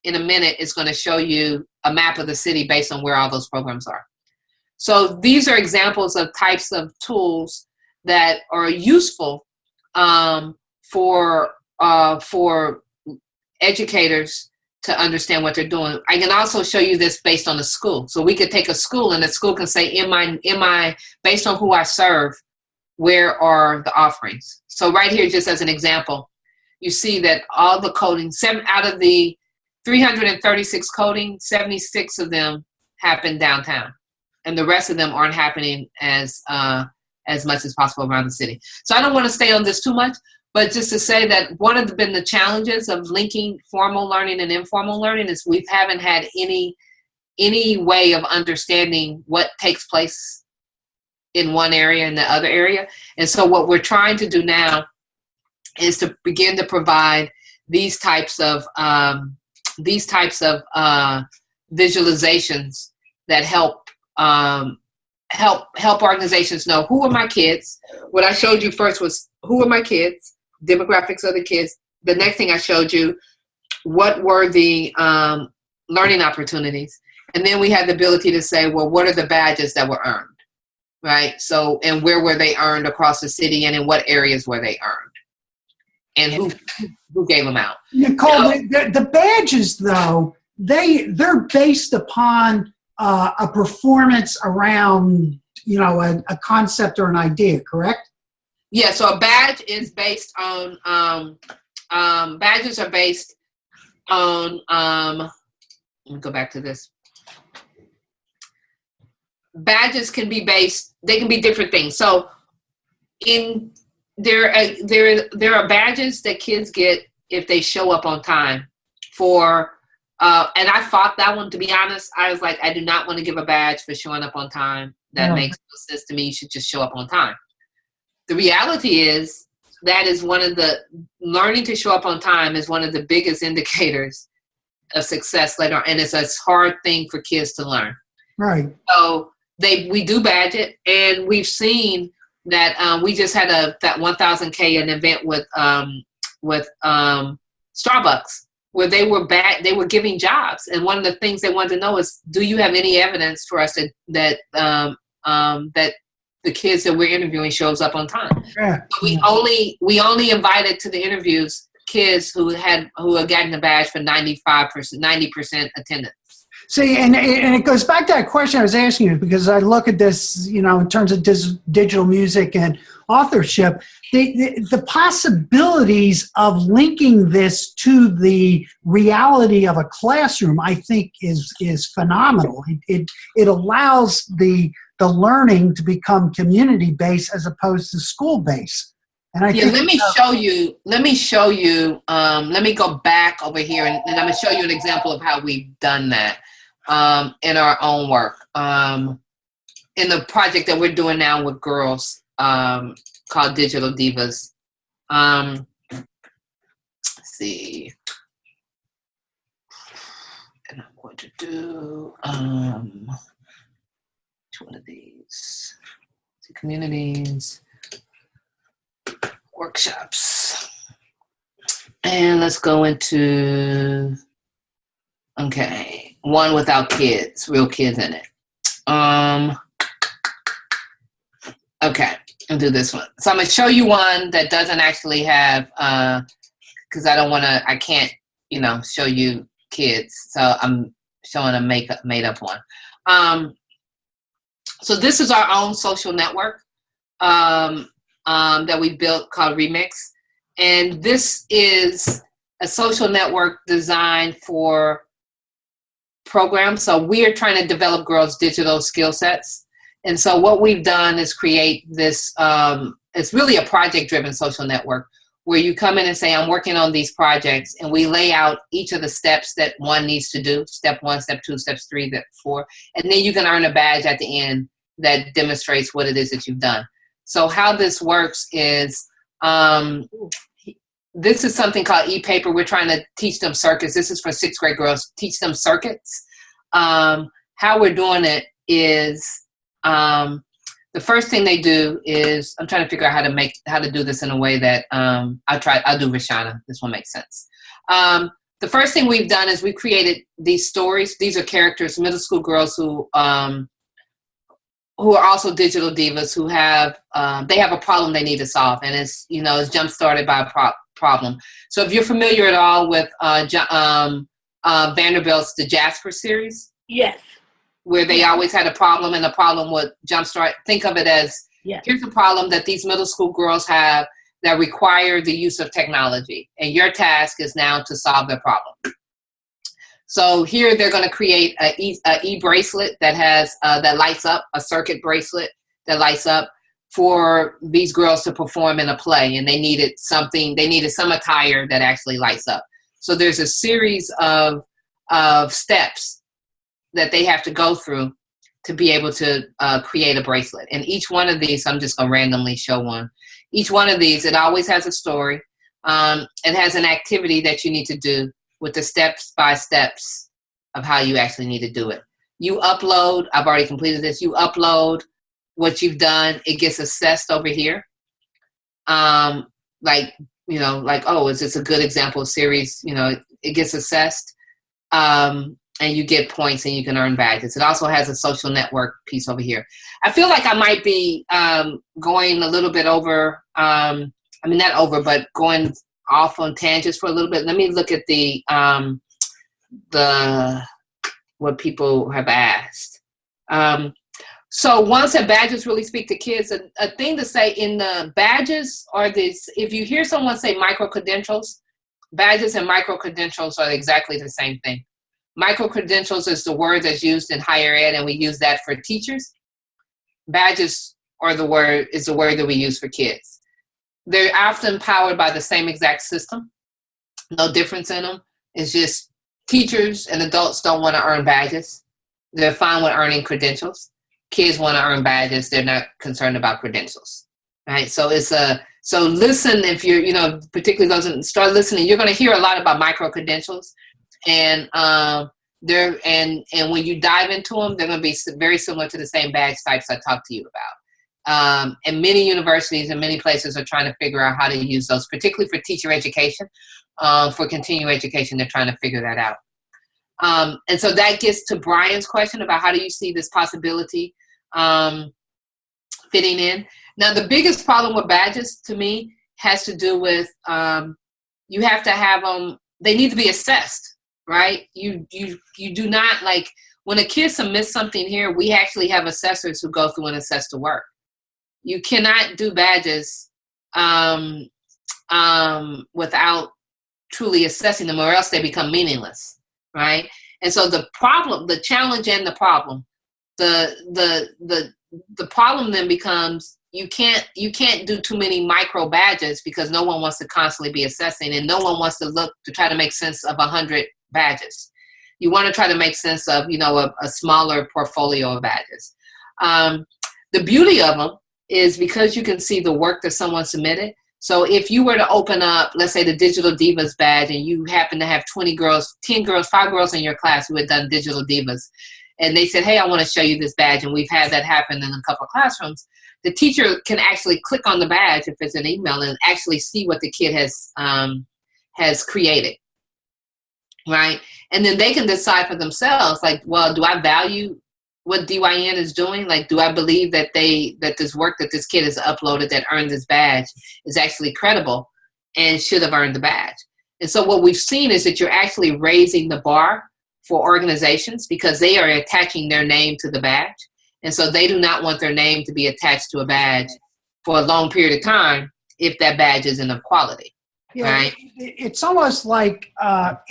in a minute, it's going to show you a map of the city based on where all those programs are. So these are examples of types of tools that are useful for educators to understand what they're doing. I can also show you this based on the school. So we could take a school, and the school can say, based on who I serve, where are the offerings? So right here, just as an example, you see that all the coding, 7 out of the 336 coding, 76 of them happen downtown, and the rest of them aren't happening as much as possible around the city. So I don't want to stay on this too much, but just to say that one of the challenges of linking formal learning and informal learning is we haven't had any way of understanding what takes place in one area and the other area. And so what we're trying to do now is to begin to provide these types of visualizations that help organizations know who are my kids. What I showed you first was who are my kids, demographics of the kids. The next thing I showed you, what were the learning opportunities, and then we had the ability to say, well, what are the badges that were earned, right? So, and where were they earned across the city, and in what areas were they earned, and who gave them out. Nichole, the badges, though, they're based upon a performance around, a concept or an idea, correct? Yeah, so a badge is based on, badges are based on, let me go back to this. Badges can be they can be different things. So there are badges that kids get if they show up on time and I fought that one, to be honest. I was like, I do not want to give a badge for showing up on time. That makes no sense to me. You should just show up on time. The reality is that is one of the learning to show up on time is one of the biggest indicators of success later on. And it's a hard thing for kids to learn. Right. So we do badge it, and we've seen that we just had that 1000K an event with Starbucks, where they were giving jobs, and one of the things they wanted to know is, do you have any evidence for us that the kids that we're interviewing shows up on time? Yeah. We only invited to the interviews kids who had gotten the badge for 90% attendance. See, and it goes back to that question I was asking you, because I look at this, in terms of digital music and authorship, the possibilities of linking this to the reality of a classroom, I think, is phenomenal. It allows the learning to become community-based as opposed to school-based. And let me show you. Let me go back over here, and I'm going to show you an example of how we've done that in our own work. In the project that we're doing now with girls called Digital Divas. Let's see. And I'm going to do which one of these? Communities. Workshops, and let's go into one without real kids in it. I'll do this one. So I'm gonna show you one that doesn't actually have because I can't show you kids. So showing a made up one. So this is our own social network that we built called Remix. And this is a social network designed for programs. So we are trying to develop girls' digital skill sets. And so what we've done is create this, it's really a project-driven social network where you come in and say, I'm working on these projects, and we lay out each of the steps that one needs to do, step 1, step 2, steps 3, step 4, and then you can earn a badge at the end that demonstrates what it is that you've done. So how this works is, this is something called e-paper. We're trying to teach them circuits. This is for 6th grade girls, teach them circuits. How we're doing it is, the first thing they do is, I'm trying to figure out how to do this in a way that, I'll do Rashana. This will make sense. The first thing we've done is we created these stories. These are characters, middle school girls who are also digital divas who have, they have a problem they need to solve. And it's jump started by a problem. So if you're familiar at all with Vanderbilt's The Jasper series. Yes. Where they always had a problem, and the problem would jumpstart. Think of it as, here's a problem that these middle school girls have that require the use of technology, and your task is now to solve the problem. So here they're going to create a e-bracelet that has that lights up, a circuit bracelet that lights up for these girls to perform in a play, and they needed some attire that actually lights up. So there's a series of steps that they have to go through to be able to create a bracelet. And each one of these, I'm just going to randomly show one. Each one of these, it always has a story. It has an activity that you need to do with the steps by steps of how you actually need to do it. You upload, I've already completed this, you upload what you've done, it gets assessed over here. Oh, is this a good example of series? It gets assessed. And you get points and you can earn badges. It also has a social network piece over here. I feel like I might be going a little bit over, not over, but going off on tangents for a little bit. Let me look at what people have asked. So one said badges really speak to kids. A thing to say in the badges are this, if you hear someone say micro-credentials, badges and micro-credentials are exactly the same thing. Micro-credentials is the word that's used in higher ed, and we use that for teachers. Badges is the word that we use for kids. They're often powered by the same exact system. No difference in them. It's just teachers and adults don't want to earn badges. They're fine with earning credentials. Kids want to earn badges. They're not concerned about credentials. Right? So so listen, if you're, particularly those that start listening, you're going to hear a lot about micro-credentials. And when you dive into them, they're going to be very similar to the same badge types I talked to you about. And many universities and many places are trying to figure out how to use those, particularly for teacher education. For continuing education, they're trying to figure that out. And so that gets to Brian's question about how do you see this possibility fitting in. Now, the biggest problem with badges to me has to do with you have to have them, they need to be assessed. Right? You do not, like, when a kid submits something here, we actually have assessors who go through and assess the work. You cannot do badges without truly assessing them, or else they become meaningless, right? And so the challenge and the problem, the problem then becomes you can't do too many micro badges because no one wants to constantly be assessing, and no one wants to look to try to make sense of 100 badges. You want to try to make sense of, a smaller portfolio of badges. The beauty of them is because you can see the work that someone submitted. So if you were to open up, let's say, the Digital Divas badge, and you happen to have 20 girls, 10 girls, 5 girls in your class who had done Digital Divas, and they said, hey, I want to show you this badge, and we've had that happen in a couple of classrooms, the teacher can actually click on the badge if it's an email and actually see what the kid has created. Right? And then they can decide for themselves, like, well, do I value what DYN is doing? Like, do I believe that this work that this kid has uploaded that earned this badge is actually credible and should have earned the badge? And so what we've seen is that you're actually raising the bar for organizations because they are attaching their name to the badge. And so they do not want their name to be attached to a badge for a long period of time if that badge isn't of quality. Yeah, right? it's almost like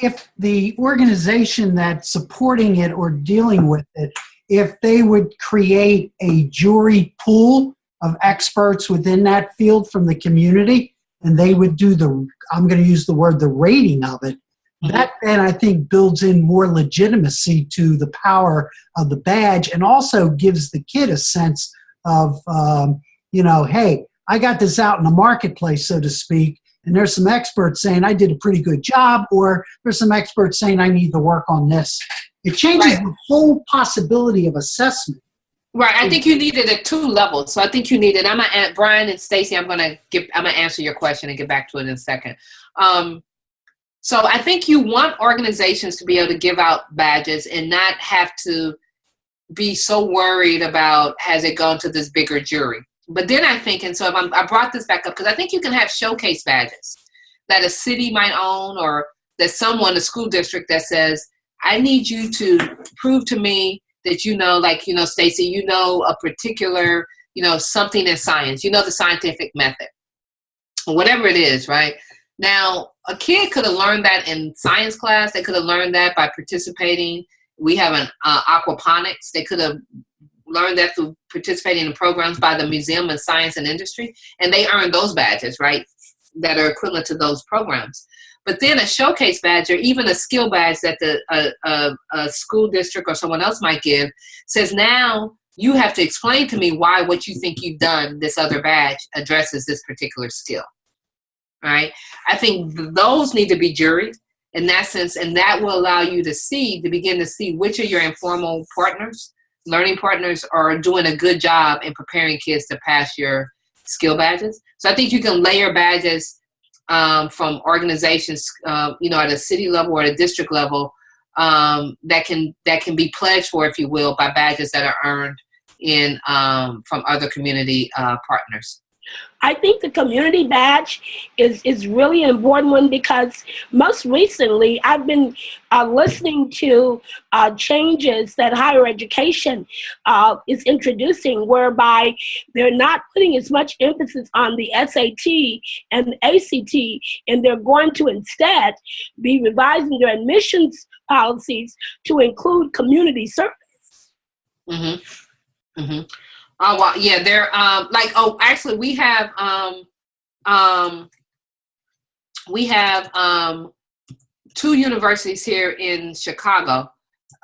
if the organization that's supporting it or dealing with it, if they would create a jury pool of experts within that field from the community, and they would do I'm going to use the word, the rating of it, that then I think builds in more legitimacy to the power of the badge and also gives the kid a sense of, hey, I got this out in the marketplace, so to speak, and there's some experts saying I did a pretty good job, or there's some experts saying I need to work on this. It changes the whole possibility of assessment. Right. I think you need it at 2 levels. So I think you need it. I'm gonna Brian and Stacy, I'm gonna answer your question and get back to it in a second. So I think you want organizations to be able to give out badges and not have to be so worried about has it gone to this bigger jury. But then I think, and so I brought this back up because I think you can have showcase badges that a city might own, or that someone, a school district that says, I need you to prove to me that Stacy, a particular, something in science, the scientific method, or whatever it is, right? Now, a kid could have learned that in science class. They could have learned that by participating. We have an aquaponics. They could have learned that through participating in programs by the Museum of Science and Industry, and they earn those badges, right, that are equivalent to those programs. But then a showcase badge, or even a skill badge that a school district or someone else might give, says now you have to explain to me why what you think you've done, this other badge, addresses this particular skill. Right? I think those need to be juried in that sense, and that will allow you to begin to see which of your informal partners, learning partners, are doing a good job in preparing kids to pass your skill badges. So I think you can layer badges from organizations, at a city level or at a district level, that can be pledged for, if you will, by badges that are earned from other community partners. I think the community badge is really an important one because most recently I've been listening to changes that higher education is introducing, whereby they're not putting as much emphasis on the SAT and the ACT, and they're going to instead be revising their admissions policies to include community service. Mm-hmm. Mm-hmm. Oh, well, yeah, they're actually we have 2 universities here in Chicago,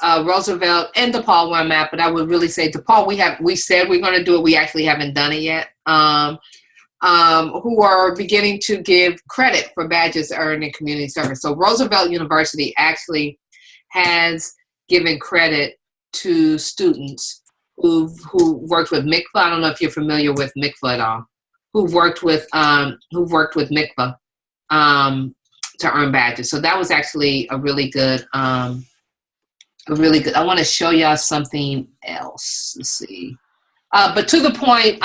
Roosevelt and DePaul, where I'm at, but I would really say DePaul, we said we're going to do it. We actually haven't done it yet. Who are beginning to give credit for badges earned in community service. So Roosevelt University actually has given credit to students who worked with MICVA. I don't know if you're familiar with MICVA at all. Who've worked with MICVA to earn badges. So that was actually a really good. I want to show y'all something else. Let's see. But to the point,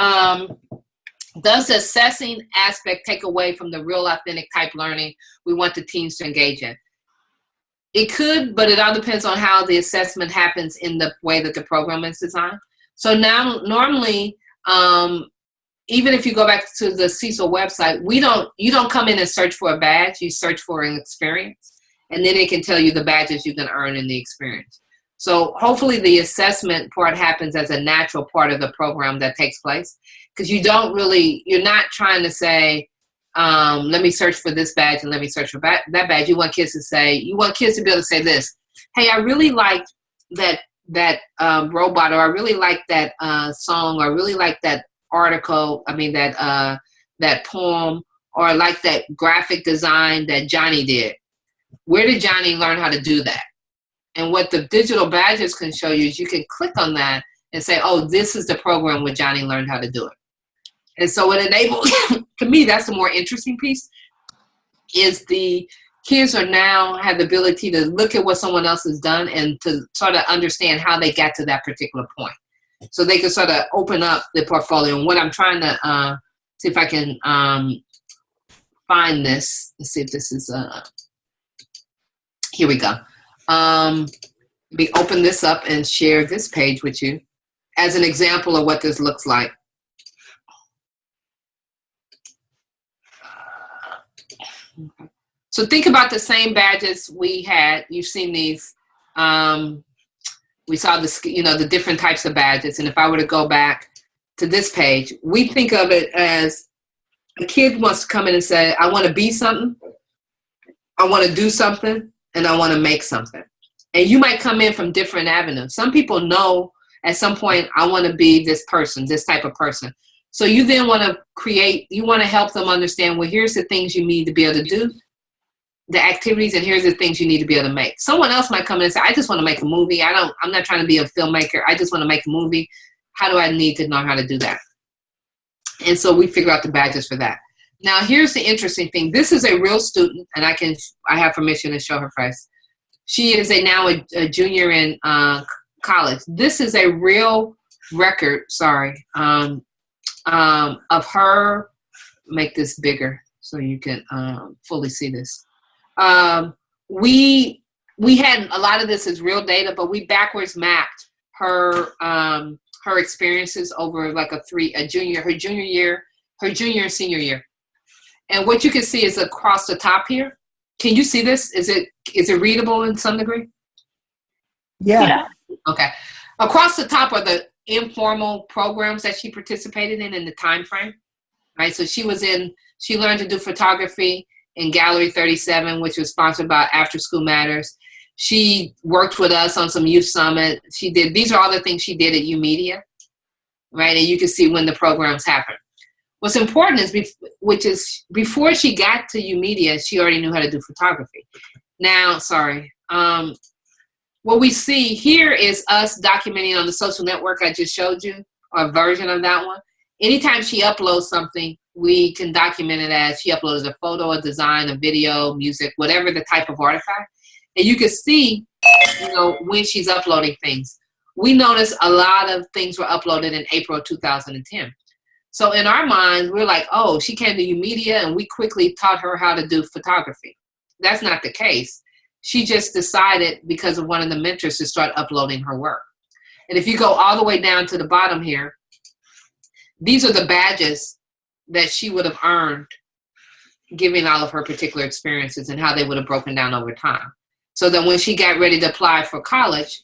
does the assessing aspect take away from the real authentic type learning we want the teens to engage in? It could, but it all depends on how the assessment happens in the way that the program is designed. So now, normally, even if you go back to the CECL website, you don't come in and search for a badge. You search for an experience, and then it can tell you the badges you can earn in the experience. So hopefully the assessment part happens as a natural part of the program that takes place, because you're not trying to say, let me search for this badge and let me search for that badge. You want kids to be able to say this: hey, I really liked that robot, or I really like that song, or I really like that article. I mean that poem, or I like that graphic design that Johnny did. Where did Johnny learn how to do that? And what the digital badges can show you is you can click on that and say, oh, this is the program where Johnny learned how to do it. And so it enables, to me, that's the more interesting piece, is the kids are now have the ability to look at what someone else has done and to sort of understand how they got to that particular point. So they can sort of open up the portfolio. And what I'm trying to see if I can find this. Let's see if this is, here we go. Let me open this up and share this page with you as an example of what this looks like. So think about the same badges we had. You've seen these. We saw this, the different types of badges. And if I were to go back to this page, we think of it as a kid wants to come in and say, I want to be something, I want to do something, and I want to make something. And you might come in from different avenues. Some people know at some point, I want to be this person, this type of person. So you then want to you want to help them understand, well, here's the things you need to be able to do, the activities, and here's the things you need to be able to make. Someone else might come in and say, I just want to make a movie. I'm not trying to be a filmmaker. I just want to make a movie. How do I need to know how to do that? And so we figure out the badges for that. Now, here's the interesting thing. This is a real student, and I have permission to show her face. She is now a junior in college. This is a real record, of her. Make this bigger so you can fully see this. We had a lot of this as real data, but we backwards mapped her experiences over like her junior and senior year. And what you can see is across the top here. Can you see this? Is it readable in some degree? Yeah. Okay. Across the top are the informal programs that she participated in the time frame. Right. So she learned to do photography in Gallery 37, which was sponsored by After School Matters. She worked with us on some youth summit. These are all the things she did at UMedia, right? And you can see when the programs happened. What's important is, before she got to UMedia, she already knew how to do photography. Now, what we see here is us documenting on the social network I just showed you, or a version of that one. Anytime she uploads something, we can document it as she uploaded a photo, a design, a video, music, whatever the type of artifact. And you can see, when she's uploading things. We noticed a lot of things were uploaded in April 2010. So in our minds, we're like, oh, she came to UMedia and we quickly taught her how to do photography. That's not the case. She just decided, because of one of the mentors, to start uploading her work. And if you go all the way down to the bottom here, these are the badges that she would have earned given all of her particular experiences and how they would have broken down over time. So that when she got ready to apply for college,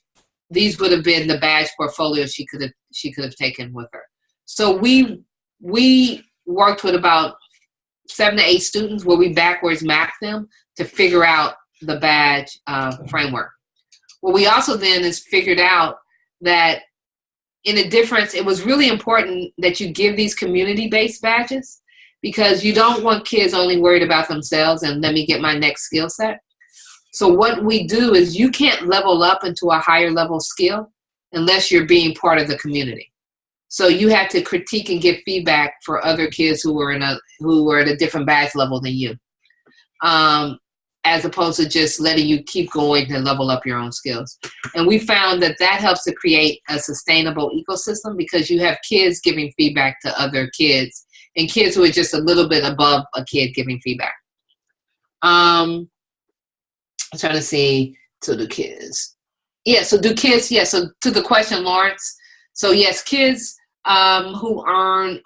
these would have been the badge portfolio she could have taken with her. So we worked with about 7 to 8 students where we backwards mapped them to figure out the badge framework. What we also then is figured out that it was really important that you give these community-based badges, because you don't want kids only worried about themselves and let me get my next skill set. So what we do is you can't level up into a higher level skill unless you're being part of the community. So you have to critique and give feedback for other kids who were at a different badge level than you, as opposed to just letting you keep going to level up your own skills. And we found that helps to create a sustainable ecosystem, because you have kids giving feedback to other kids and kids who are just a little bit above a kid giving feedback. I'm trying to see to the kids. Yeah, so to the question, Lawrence. So yes, kids who are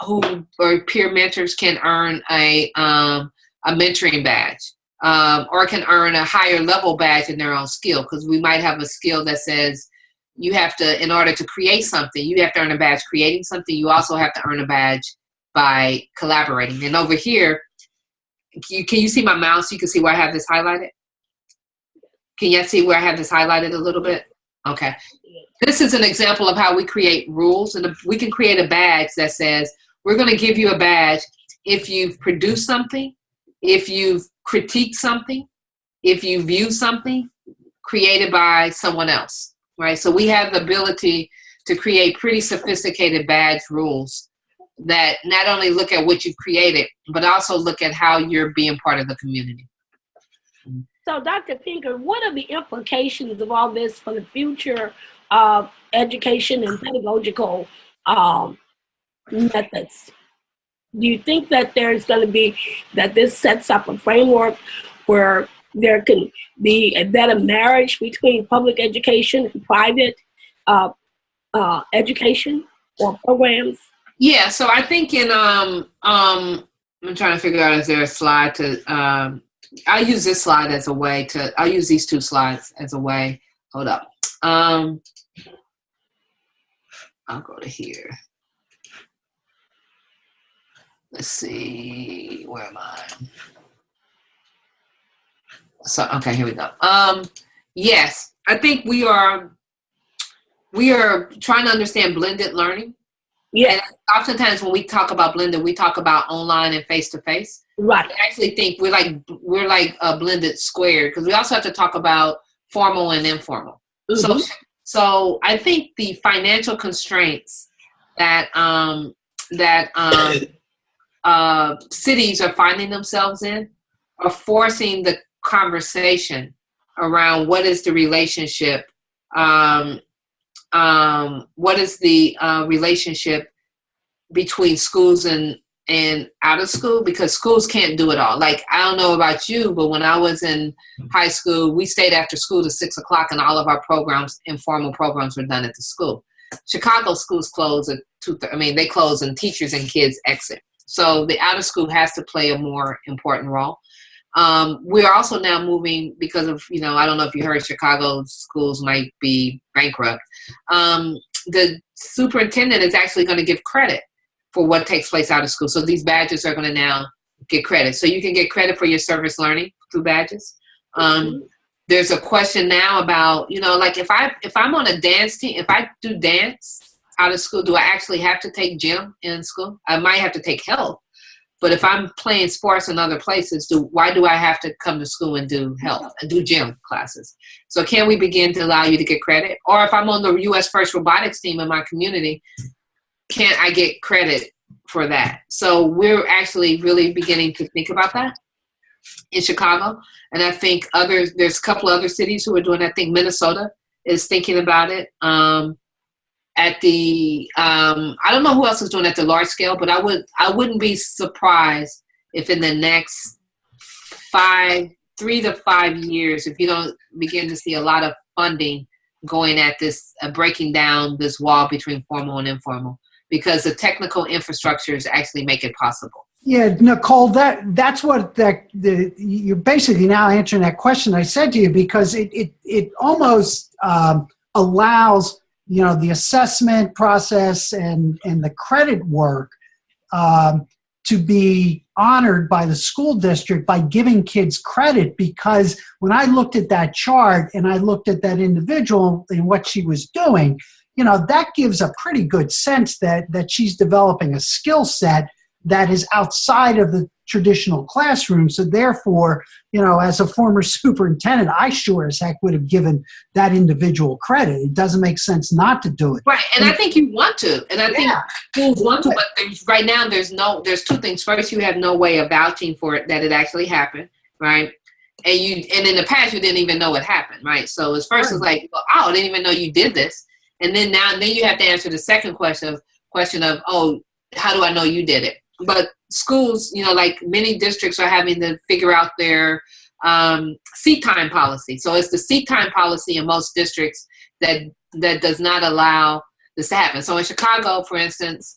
peer mentors can earn a mentoring badge. Or can earn a higher level badge in their own skill, because we might have a skill that says you have to, in order to create something, you have to earn a badge creating something. You also have to earn a badge by collaborating. And over here, can you see my mouse? You can see where I have this highlighted? Can you see where I have this highlighted a little bit? Okay. This is an example of how we create rules, and we can create a badge that says, we're going to give you a badge if you've produced something, if you've critiqued something, if you view something created by someone else, right? So we have the ability to create pretty sophisticated badge rules that not only look at what you've created, but also look at how you're being part of the community. So Dr. Pinkard, what are the implications of all this for the future of education and pedagogical methods? Do you think that there's going to be, that this sets up a framework where there can be a better marriage between public education and private education or programs? Yeah, so I think I'm trying to figure out, is there a slide to I'll use this slide as a way to, I'll use these two slides as a way. Hold up. I'll go to here. Let's see, where am I? So, okay, here we go. Yes, I think we are trying to understand blended learning. Yeah. And oftentimes when we talk about blended, we talk about online and face-to-face. Right. I actually think we're like a blended square, because we also have to talk about formal and informal. Mm-hmm. So I think the financial constraints that cities are finding themselves in are forcing the conversation around what is the relationship, what is the relationship between schools and out of school, because schools can't do it all. Like, I don't know about you, but when I was in high school, we stayed after school to 6 o'clock, and all of our programs, informal programs, were done at the school. Chicago schools close at 2:30. I mean, they close and teachers and kids exit. So the out of school has to play a more important role. We're also now moving, because of, I don't know if you heard, Chicago schools might be bankrupt. The superintendent is actually going to give credit for what takes place out of school. So these badges are going to now get credit. So you can get credit for your service learning through badges. There's a question now about, like if I'm on a dance team, if I do dance out of school, do I actually have to take gym in school? I might have to take health. But if I'm playing sports in other places, why do I have to come to school and do health and do gym classes? So can we begin to allow you to get credit? Or if I'm on the U.S. First Robotics team in my community, can't I get credit for that? So we're actually really beginning to think about that in Chicago. And I think there's a couple other cities who are doing it. I think Minnesota is thinking about it. At the, I don't know who else is doing it at the large scale, but I wouldn't be surprised if in the next 3 to 5 years, if you don't begin to see a lot of funding going at this, breaking down this wall between formal and informal, because the technical infrastructures actually make it possible. Yeah, Nichole, that's what you're basically now answering that question I said to you, because it almost allows the assessment process and the credit work to be honored by the school district by giving kids credit. Because when I looked at that chart and I looked at that individual and what she was doing, that gives a pretty good sense that she's developing a skill set that is outside of the traditional classroom. So therefore, as a former superintendent, I sure as heck would have given that individual credit. It doesn't make sense not to do it. Right, and I think you want to, and I think schools want to, but right now there's two things. First, you have no way of vouching for it, that it actually happened, right? And in the past, you didn't even know it happened, right? So it's like, well, I didn't even know you did this. And then you have to answer the second question of, oh, how do I know you did it? But schools, like many districts are having to figure out their seat time policy. So it's the seat time policy in most districts that does not allow this to happen. So in Chicago, for instance,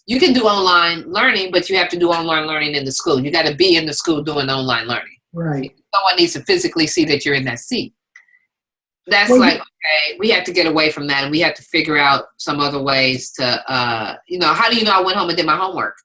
you can do online learning, but you have to do online learning in the school. You got to be in the school doing online learning. Right. Someone needs to physically see that you're in that seat. That's okay, we have to get away from that, and we have to figure out some other ways to, how do you know I went home and did my homework?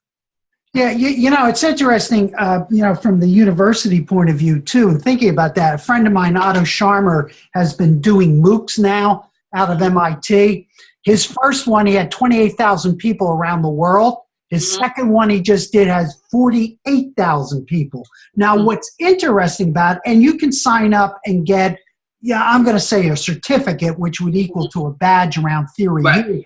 Yeah, it's interesting, from the university point of view, too, and thinking about that. A friend of mine, Otto Scharmer, has been doing MOOCs now out of MIT. His first one, he had 28,000 people around the world. His second one he just did has 48,000 people. Now, what's interesting about it, and you can sign up and get, I'm going to say a certificate, which would equal to a badge around Theory U.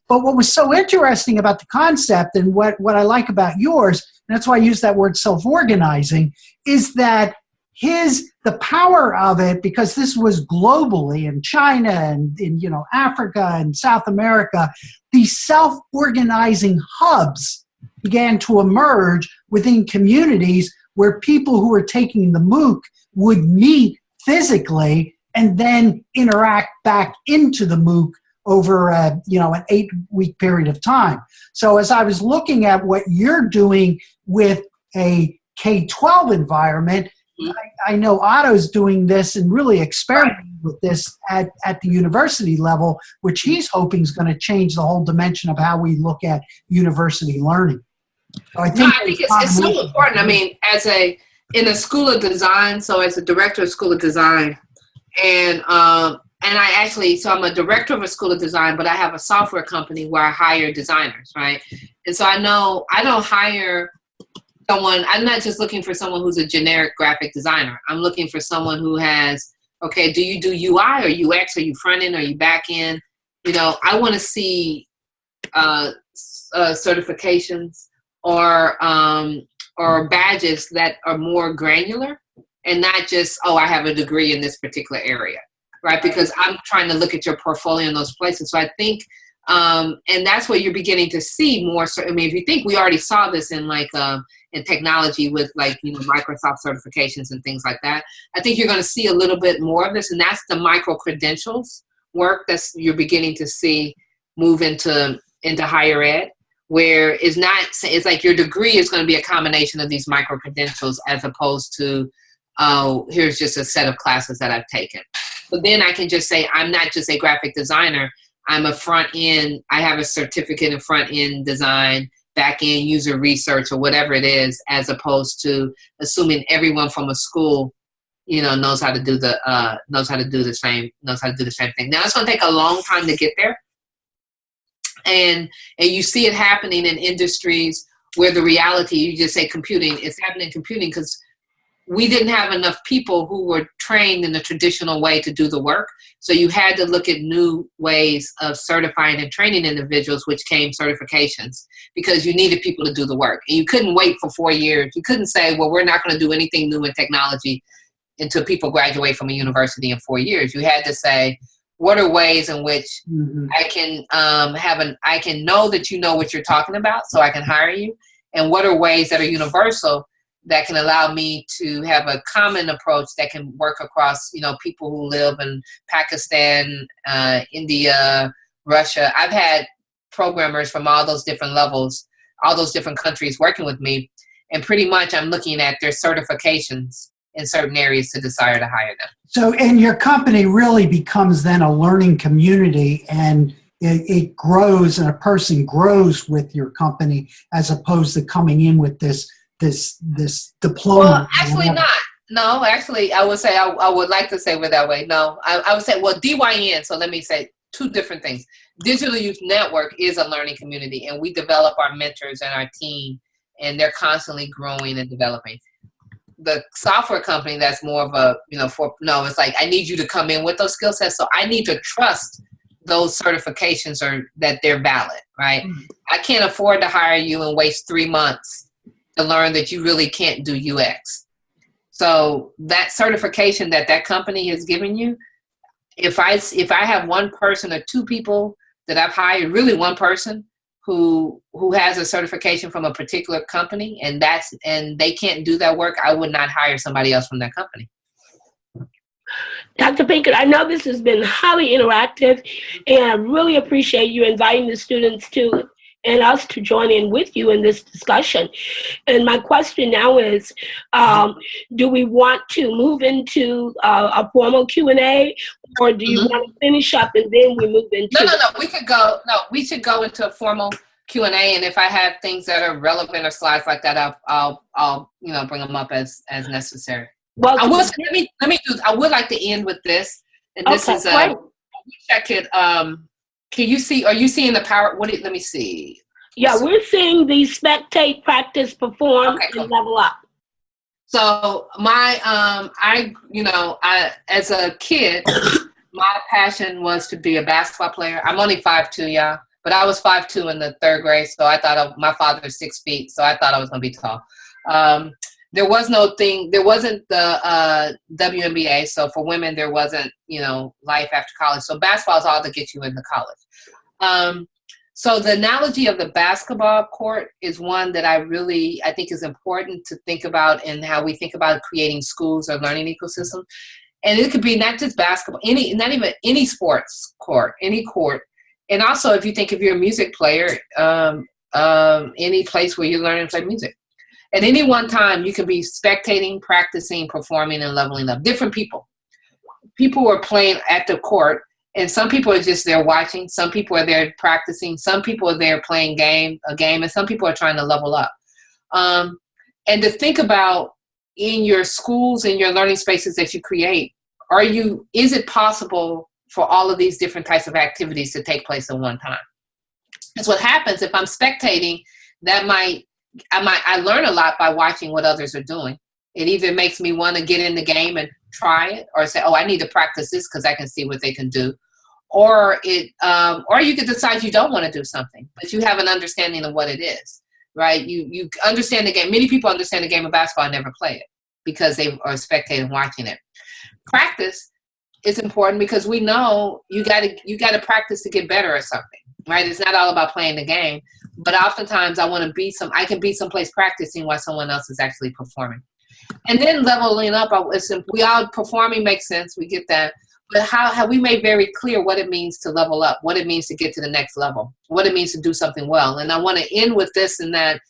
But what was so interesting about the concept, and what I like about yours, and that's why I use that word self-organizing, is that the power of it, because this was globally in China and in Africa and South America, these self-organizing hubs began to emerge within communities where people who are taking the MOOC would meet physically and then interact back into the MOOC over an 8-week period of time. So as I was looking at what you're doing with a K-12 environment, I know Otto's doing this and really experimenting with this at the university level, which he's hoping is going to change the whole dimension of how we look at university learning. So I think it's so important. I mean, in a school of design, so as a director of school of design, and I'm a director of a school of design, but I have a software company where I hire designers, right? And so I know I don't hire someone, I'm not just looking for someone who's a generic graphic designer. I'm looking for someone who has, okay, do you do UI or UX? Are you front end? Are you back end? I want to see certifications or badges that are more granular and not just, oh, I have a degree in this particular area, right? Because I'm trying to look at your portfolio in those places. So I think, and that's what you're beginning to see more. So, I mean, if you think we already saw this in in technology with Microsoft certifications and things like that, I think you're going to see a little bit more of this, and that's the micro credentials work you're beginning to see move into higher ed, where it's like your degree is going to be a combination of these micro credentials as opposed to, oh, here's just a set of classes that I've taken. But then I can just say, I'm not just a graphic designer, I'm a front end, I have a certificate in front end design, back end user research, or whatever it is, as opposed to assuming everyone from a school, knows how to do the same thing. Now it's going to take a long time to get there. And you see it happening in industries where the reality, you just say computing, it's happening in computing because we didn't have enough people who were trained in the traditional way to do the work. So you had to look at new ways of certifying and training individuals, which came certifications, because you needed people to do the work. And you couldn't wait for 4 years. You couldn't say, well, we're not going to do anything new in technology until people graduate from a university in 4 years. You had to say, what are ways in which I can I can know that you know what you're talking about so I can hire you? And what are ways that are universal that can allow me to have a common approach that can work across, people who live in Pakistan, India, Russia. I've had programmers from all those different levels, all those different countries working with me. And pretty much I'm looking at their certifications in certain areas to decide to hire them. So, and your company really becomes then a learning community, and it grows, and a person grows with your company as opposed to coming in with this diploma. Well, actually not. No, actually, I would say, I would like to say it that way. No, I would say, well, DYN, so let me say two different things. Digital Youth Network is a learning community, and we develop our mentors and our team, and they're constantly growing and developing. The software company, that's more of a, it's like, I need you to come in with those skill sets, so I need to trust those certifications are that they're valid, right? Mm-hmm. I can't afford to hire you and waste 3 months to learn that you really can't do UX. So that certification that company has given you, if I have one person or two people that I've hired, really one person who has a certification from a particular company, and they can't do that work, I would not hire somebody else from that company. Dr. Pinkard, I know this has been highly interactive, and I really appreciate you inviting the students and us to join in with you in this discussion. And my question now is, do we want to move into a formal Q&A, or do you want to finish up and then we move into? No, we should go into a formal Q&A, and if I have things that are relevant or slides like that, I'll bring them up as necessary. Well, I would like to end with this, and this is I wish I could. Can you see? Are you seeing the power? Let me see. Yeah, we're seeing the spectate, practice, perform, and level up. So I as a kid, my passion was to be a basketball player. I'm only 5'2", y'all, but I was 5'2" in the 3rd grade. So I thought my father's 6 feet, so I thought I was going to be tall. There wasn't the WNBA, so for women there wasn't, life after college. So basketball is all to get you into college. So the analogy of the basketball court is one that I think is important to think about in how we think about creating schools or learning ecosystems. And it could be not just basketball, not even any sports court, any court. And also, if you think if you're a music player, any place where you're learning to play music. At any one time, you can be spectating, practicing, performing, and leveling up. Different people. People are playing at the court, and some people are just there watching. Some people are there practicing. Some people are there playing a game, and some people are trying to level up. And to think about in your schools and your learning spaces that you create, is it possible for all of these different types of activities to take place at one time? That's what happens if I'm spectating. I learn a lot by watching what others are doing. It either makes me want to get in the game and try it, or say, oh, I need to practice this because I can see what they can do. Or you could decide you don't want to do something, but you have an understanding of what it is, right? You understand the game. Many people understand the game of basketball and never play it because they are spectating watching it. Practice is important because we know you got to practice to get better at something, right? It's not all about playing the game, but oftentimes I can be someplace practicing while someone else is actually performing. And then leveling up, we all performing makes sense, we get that, but how have we made very clear what it means to level up, what it means to get to the next level, what it means to do something well. And I want to end with this, and that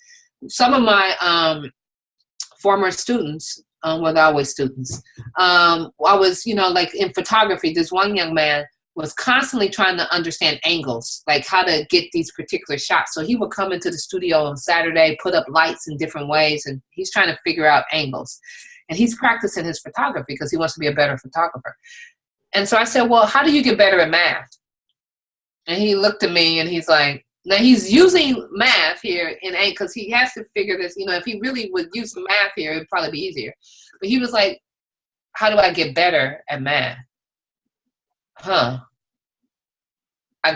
some of my former students, well, they're always students. I was, like in photography, this one young man was constantly trying to understand angles, like how to get these particular shots. So he would come into the studio on Saturday, put up lights in different ways, and he's trying to figure out angles. And he's practicing his photography because he wants to be a better photographer. And so I said, well, how do you get better at math? And he looked at me and he's like, now he's using math here because he has to figure this, if he really would use some math here, it'd probably be easier. But he was like, how do I get better at math? I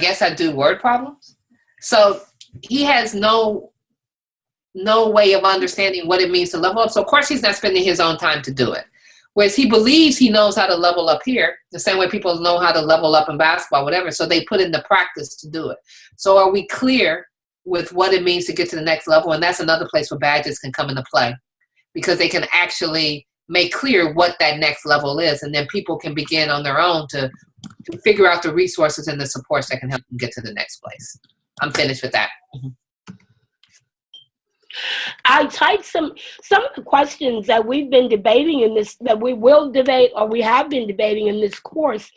guess I do word problems. So he has no way of understanding what it means to level up. So of course he's not spending his own time to do it. Whereas he believes he knows how to level up here, the same way people know how to level up in basketball, whatever. So they put in the practice to do it. So are we clear with what it means to get to the next level? And that's another place where badges can come into play, because they can actually make clear what that next level is. And then people can begin on their own to figure out the resources and the supports that can help them get to the next place. I'm finished with that. I typed some of the questions that we've been debating in this, that we will debate, or we have been debating in this course.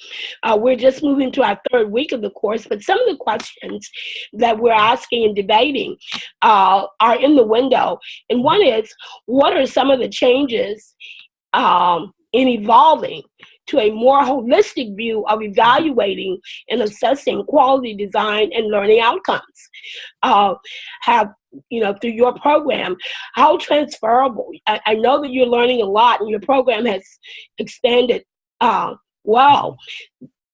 We're just moving to our third week of the course, but some of the questions that we're asking and debating are in the window. And one is, what are some of the changes in evolving to a more holistic view of evaluating and assessing quality design and learning outcomes? Through your program, how transferable? I know that you're learning a lot and your program has expanded well.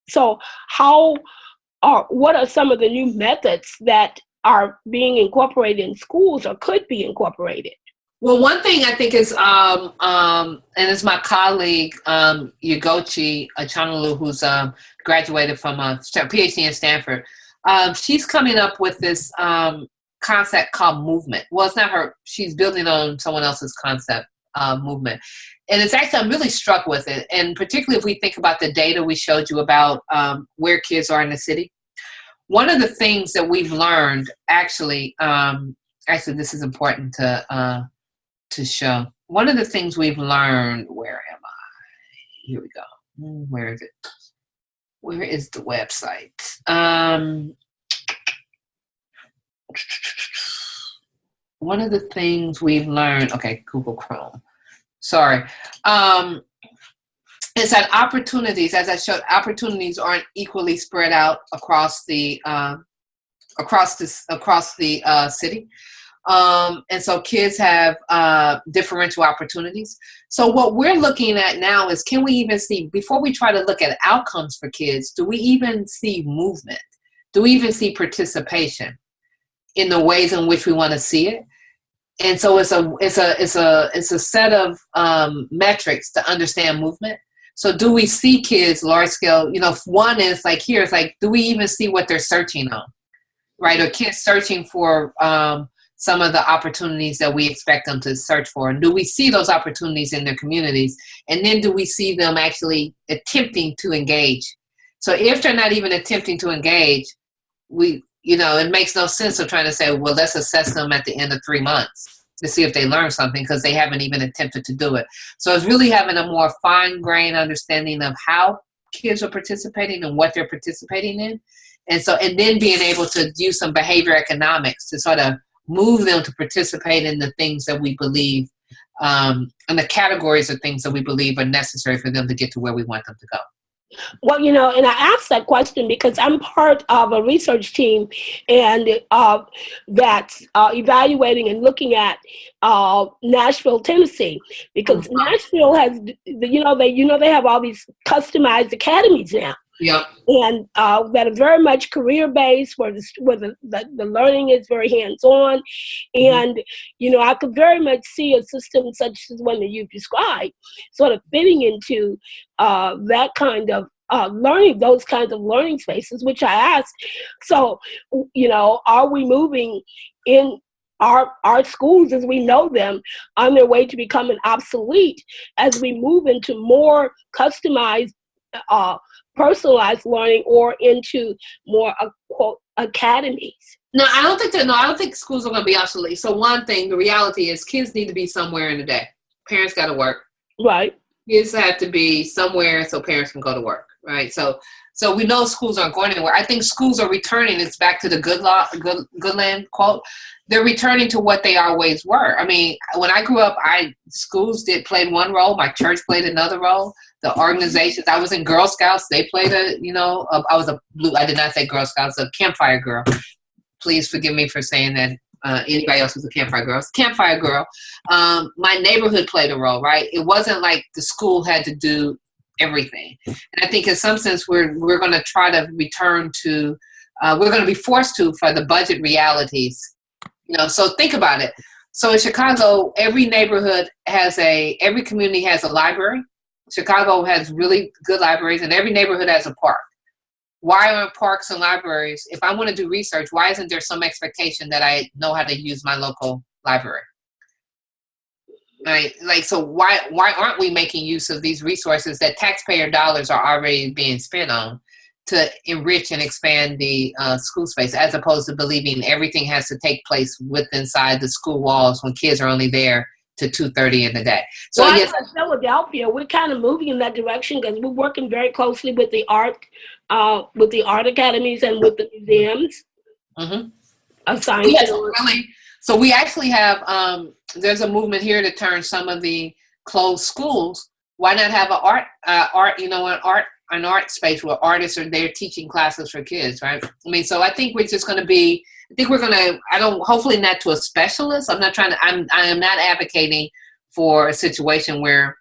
So what are some of the new methods that are being incorporated in schools or could be incorporated? Well, one thing I think is, and it's my colleague, Yugochi Achanolu, who's graduated from a PhD in Stanford. She's coming up with this concept called movement. Well, it's not her. She's building on someone else's concept, movement. And it's actually, I'm really struck with it. And particularly if we think about the data we showed you about where kids are in the city. One of the things that we've learned, actually this is important to show. One of the things we've learned, where am I? Here we go. Where is it? Where is the website? One of the things we've learned, okay, Google Chrome. Sorry. Is that opportunities, as I showed, opportunities aren't equally spread out across the city. And so kids have differential opportunities. So what we're looking at now is, can we even see, before we try to look at outcomes for kids, do we even see movement? Do we even see participation in the ways in which we want to see it? And so it's a set of metrics to understand movement. So do we see kids large scale? One is like, here, it's like, do we even see what they're searching on? right? Or kids searching for some of the opportunities that we expect them to search for? And do we see those opportunities in their communities? And then do we see them actually attempting to engage? So if they're not even attempting to engage, it makes no sense of trying to say, well, let's assess them at the end of 3 months to see if they learn something, because they haven't even attempted to do it. So it's really having a more fine-grained understanding of how kids are participating and what they're participating in. And then being able to use some behavior economics to sort of move them to participate in the things that we believe, and the categories of things that we believe are necessary for them to get to where we want them to go. Well, and I asked that question because I'm part of a research team, and that's evaluating and looking at Nashville, Tennessee, because Nashville has, they have all these customized academies now. Yep. And that are very much career-based, where the learning is very hands-on. And, I could very much see a system such as one that you've described sort of fitting into that kind of learning, those kinds of learning spaces, which I asked. So, are we moving in our schools as we know them on their way to becoming obsolete as we move into more customized personalized learning, or into more quote academies? No, I don't think schools are going to be obsolete. So one thing, the reality is kids need to be somewhere in the day. Parents got to work. Right. Kids have to be somewhere so parents can go to work. Right. So we know schools aren't going anywhere. I think schools are returning. It's back to the Goodland quote. They're returning to what they always were. I mean, when I grew up, schools played one role. My church played another role. The organizations, I was in Girl Scouts. They played I did not say Girl Scouts, a campfire girl. Please forgive me for saying that. Anybody else was a campfire girl. Campfire girl. My neighborhood played a role, right? It wasn't like the school had to do everything. And I think in some sense we're going to try to return to, we're going to be forced to, for the budget realities. So think about it. So in Chicago, every community has a library. Chicago has really good libraries, and every neighborhood has a park. Why aren't parks and libraries, if I want to do research, why isn't there some expectation that I know how to use my local library? Right? So why aren't we making use of these resources that taxpayer dollars are already being spent on to enrich and expand the school space, as opposed to believing everything has to take place inside the school walls when kids are only there to 2:30 in the day. So well, yes, in Philadelphia, we're kind of moving in that direction because we're working very closely with the art academies and with the museums. So we actually have there's a movement here to turn some of the closed schools. Why not have an art space where artists are there teaching classes for kids, right? I mean, so I think we're just going to be. Hopefully not to a specialist. I am not advocating for a situation where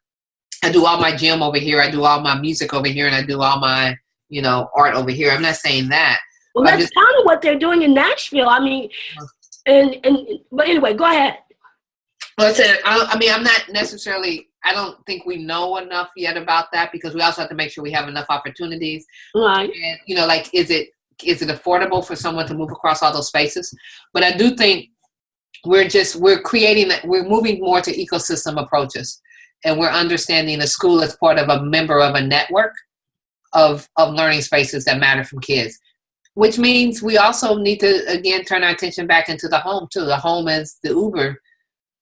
I do all my gym over here, I do all my music over here, and I do all my, art over here. I'm not saying that. Well, that's kind of what they're doing in Nashville. I mean, but anyway, go ahead. Well, I'm not necessarily, I don't think we know enough yet about that, because we also have to make sure we have enough opportunities. Right. And, is it affordable for someone to move across all those spaces? But I do think we're moving more to ecosystem approaches, and we're understanding the school as part of a member of a network of learning spaces that matter from kids, which means we also need to, again, turn our attention back into the home too. The home is the Uber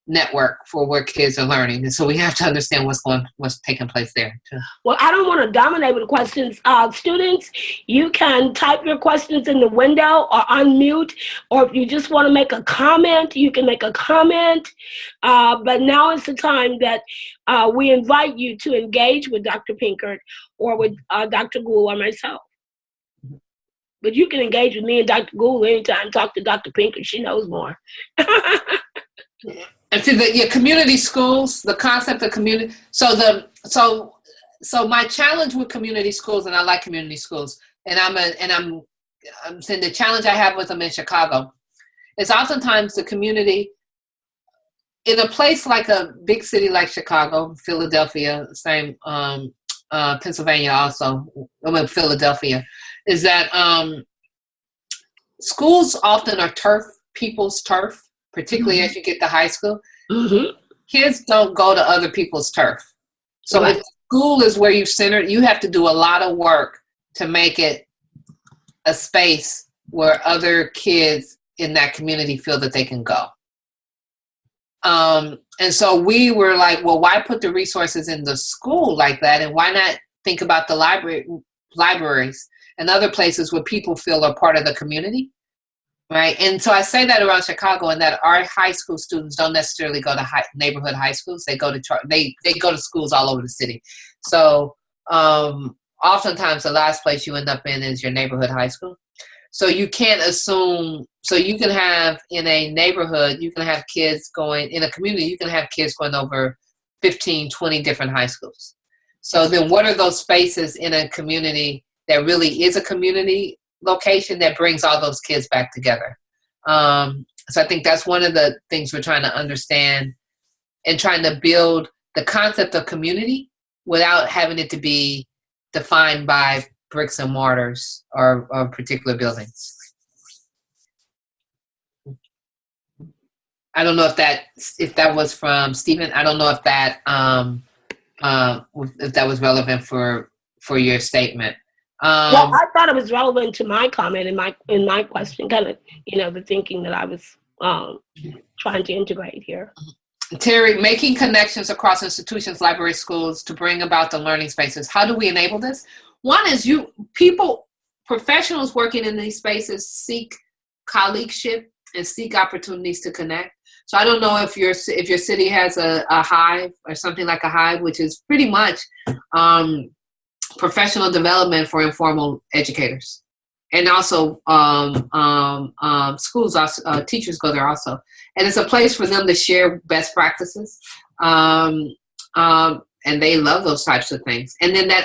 network for where kids are learning. And so we have to understand what's taking place there too. Well, I don't want to dominate with questions. Students, you can type your questions in the window or unmute, or if you just want to make a comment, you can make a comment. But now is the time that we invite you to engage with Dr. Pinkard or with Dr. Gould or myself. But you can engage with me and Dr. Gould anytime. Talk to Dr. Pinkard. She knows more. And to community schools, the concept of community. So my challenge with community schools, and I like community schools, and I'm saying the challenge I have with them in Chicago is oftentimes the community in a place like a big city like Chicago, Philadelphia, same, Pennsylvania also, Philadelphia, is that schools often are people's turf, particularly as you get to high school. Kids don't go to other people's turf. So if school is where you center, you have to do a lot of work to make it a space where other kids in that community feel that they can go. And so we were like, well, why put the resources in the school like that? And why not think about the libraries and other places where people feel are part of the community? Right. And so I say that around Chicago, and that our high school students don't necessarily go to neighborhood high schools. They go to they go to schools all over the city. So oftentimes the last place you end up in is your neighborhood high school. So you can't assume. So you can have in a neighborhood, you can have kids going in a community. You can have kids going over 15, 20 different high schools. So then, what are those spaces in a community that really is a community location that brings all those kids back together? So I think that's one of the things we're trying to understand, and trying to build the concept of community without having it to be defined by bricks and mortars or particular buildings. I don't know if that was from Stephen. I don't know if that was relevant for your statement. Well, I thought it was relevant to my comment and my question, kind of, the thinking that I was trying to integrate here. Terry, making connections across institutions, libraries, schools to bring about the learning spaces. How do we enable this? One is professionals working in these spaces seek colleagueship and seek opportunities to connect. So I don't know if your city has a hive or something like a hive, which is pretty much professional development for informal educators, and also schools. Teachers go there also, and it's a place for them to share best practices, and they love those types of things. And then that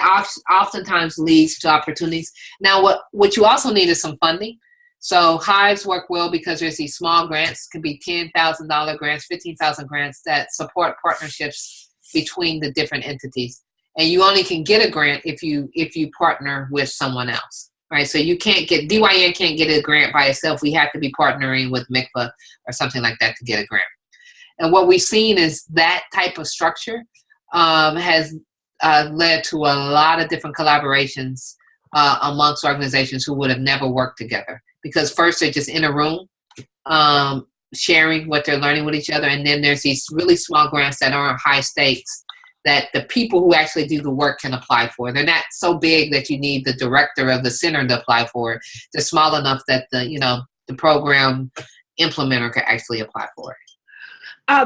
oftentimes leads to opportunities. Now, what you also need is some funding. So hives work well because there's these small grants, could be $10,000 grants, $15,000 grants that support partnerships between the different entities. And you only can get a grant if you partner with someone else, right? So you can't get, DYN can't get a grant by itself. We have to be partnering with MICVA or something like that to get a grant. And what we've seen is that type of structure has led to a lot of different collaborations amongst organizations who would have never worked together. Because first they're just in a room sharing what they're learning with each other. And then there's these really small grants that aren't high stakes that the people who actually do the work can apply for. They're not so big that you need the director of the center to apply for it. They're small enough that the program implementer can actually apply for it.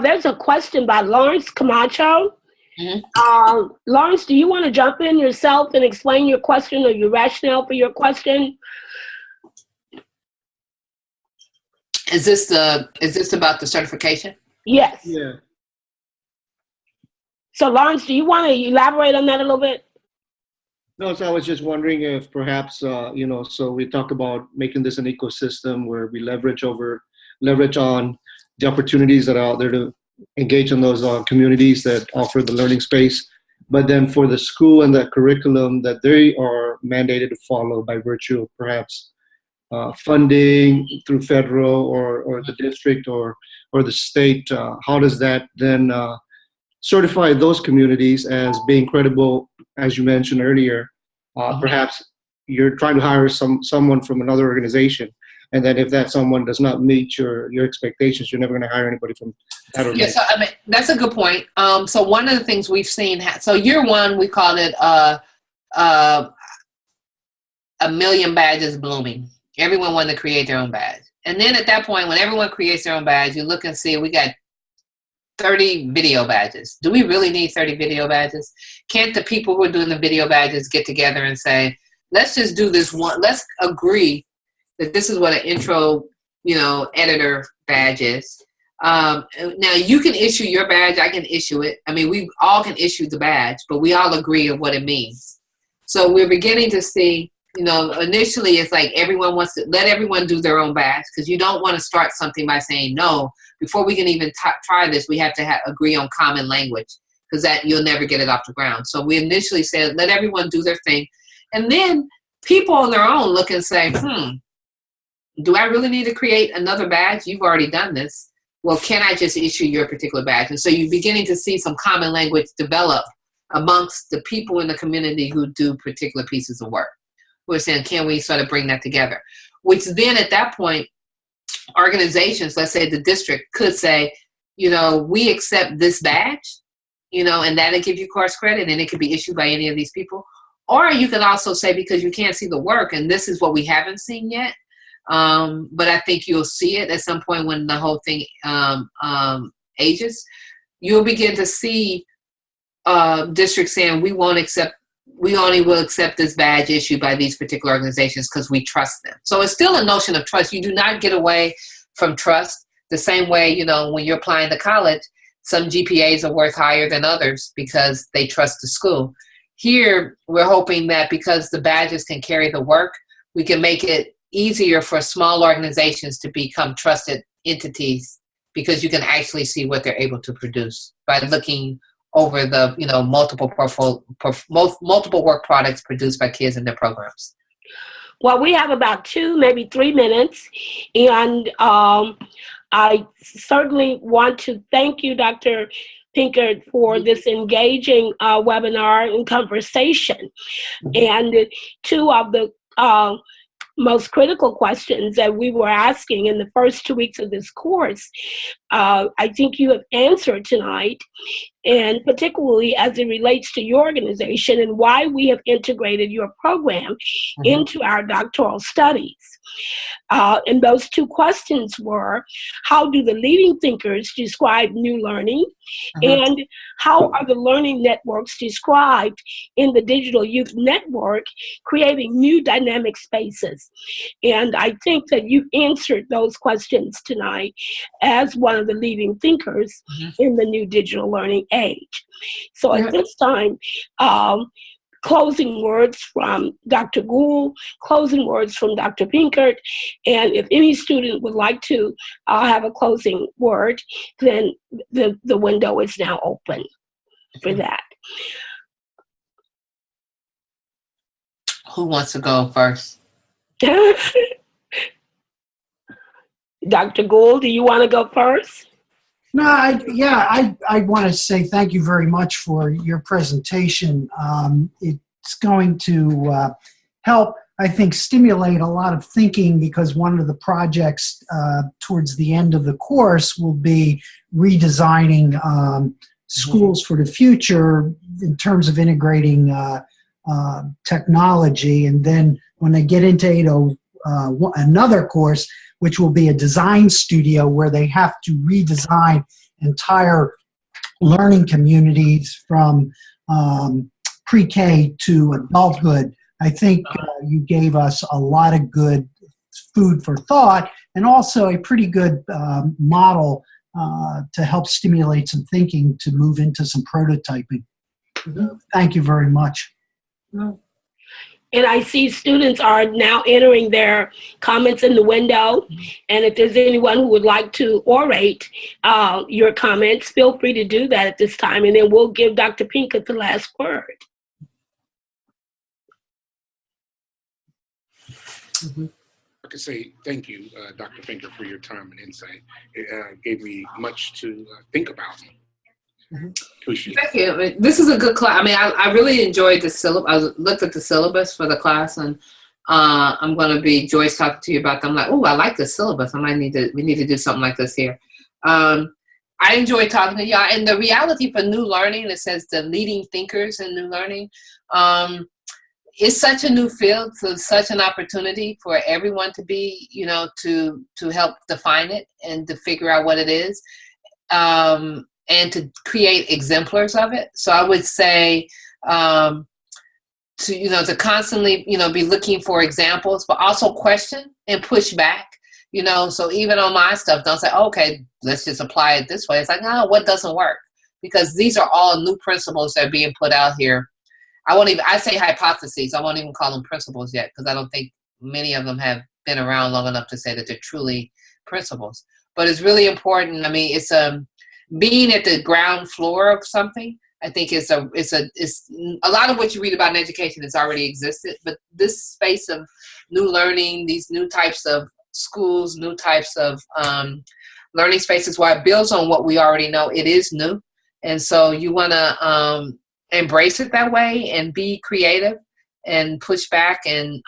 There's a question by Lawrence Camacho. Mm-hmm. Lawrence, do you want to jump in yourself and explain your question or your rationale for your question? Is this about the certification? Yes. Yeah. So Lawrence, do you want to elaborate on that a little bit? No, so I was just wondering if perhaps, so we talk about making this an ecosystem where we leverage on the opportunities that are out there to engage in those communities that offer the learning space, but then for the school and the curriculum that they are mandated to follow by virtue of perhaps funding through federal or the district or the state, how does that then certify those communities as being credible, as you mentioned earlier? Perhaps you're trying to hire someone from another organization, and then if that someone does not meet your expectations, you're never going to hire anybody from that organization. Yeah, so that's a good point. So one of the things we've seen, so year one, we called it a million badges blooming. Everyone wanted to create their own badge. And then at that point, when everyone creates their own badge, you look and see, we got 30 video badges. Do we really need 30 video badges? Can't the people who are doing the video badges get together and say, let's just do this one. Let's agree that this is what an intro, editor badge is. Now you can issue your badge. I can issue it. I mean, we all can issue the badge, but we all agree on what it means. So we're beginning to see, initially it's like everyone wants to let everyone do their own badge, because you don't want to start something by saying, no, before we can even try this, we have to agree on common language, because that you'll never get it off the ground. So we initially said, let everyone do their thing. And then people on their own look and say, do I really need to create another badge? You've already done this. Well, can I just issue your particular badge? And so you're beginning to see some common language develop amongst the people in the community who do particular pieces of work. We're saying, can we sort of bring that together? Which then at that point, organizations, let's say the district, could say, we accept this badge, and that'll give you course credit, and it could be issued by any of these people. Or you can also say, because you can't see the work, and this is what we haven't seen yet, but I think you'll see it at some point when the whole thing ages, you'll begin to see districts saying, we only will accept this badge issued by these particular organizations because we trust them. So it's still a notion of trust. You do not get away from trust the same way, when you're applying to college, some GPAs are worth higher than others because they trust the school. Here, we're hoping that because the badges can carry the work, we can make it easier for small organizations to become trusted entities because you can actually see what they're able to produce by looking over the multiple work products produced by kids in their programs. Well, we have about 2, maybe 3 minutes, and I certainly want to thank you, Dr. Pinkard, for this engaging webinar and conversation. And 2 of the most critical questions that we were asking in the first 2 weeks of this course, I think you have answered tonight, and particularly as it relates to your organization and why we have integrated your program into our doctoral studies. And those 2 questions were, how do the leading thinkers describe new learning? And how are the learning networks described in the Digital Youth Network, creating new dynamic spaces? And I think that you answered those questions tonight as one of the leading thinkers in the new digital learning age. So at this time, closing words from Dr. Gould, closing words from Dr. Pinkard, and if any student would like to have a closing word, then the window is now open for that. Who wants to go first? Dr. Gould, do you want to go first? No, I want to say thank you very much for your presentation. It's going to help, I think, stimulate a lot of thinking, because one of the projects towards the end of the course will be redesigning schools for the future in terms of integrating technology. And then when they get into another course, which will be a design studio where they have to redesign entire learning communities from pre-K to adulthood. I think you gave us a lot of good food for thought, and also a pretty good model to help stimulate some thinking to move into some prototyping. Thank you very much. And I see students are now entering their comments in the window. And if there's anyone who would like to orate your comments, feel free to do that at this time. And then we'll give Dr. Pinkard the last word. I could say thank you, Dr. Pinkard, for your time and insight. It gave me much to think about. Appreciate Thank you. This is a good class. I mean, I really enjoyed the syllabus. I looked at the syllabus for the class, and I'm going to be Joyce talking to you about them. I'm like, oh, I like the syllabus. We need to do something like this here. I enjoyed talking to y'all. And the reality for new learning, it says the leading thinkers in new learning, it's such a new field, so such an opportunity for everyone to be, to help define it and to figure out what it is. And to create exemplars of it. So I would say to constantly, be looking for examples, but also question and push back, so even on my stuff, don't say, okay, let's just apply it this way. It's like, no, what doesn't work? Because these are all new principles that are being put out here. I say hypotheses. I won't even call them principles yet, because I don't think many of them have been around long enough to say that they're truly principles. But it's really important. I mean, it's being at the ground floor of something. I think it's a lot of what you read about in education has already existed, but this space of new learning, these new types of schools, new types of learning spaces, while it builds on what we already know, it is new. And so you want to embrace it that way and be creative and push back and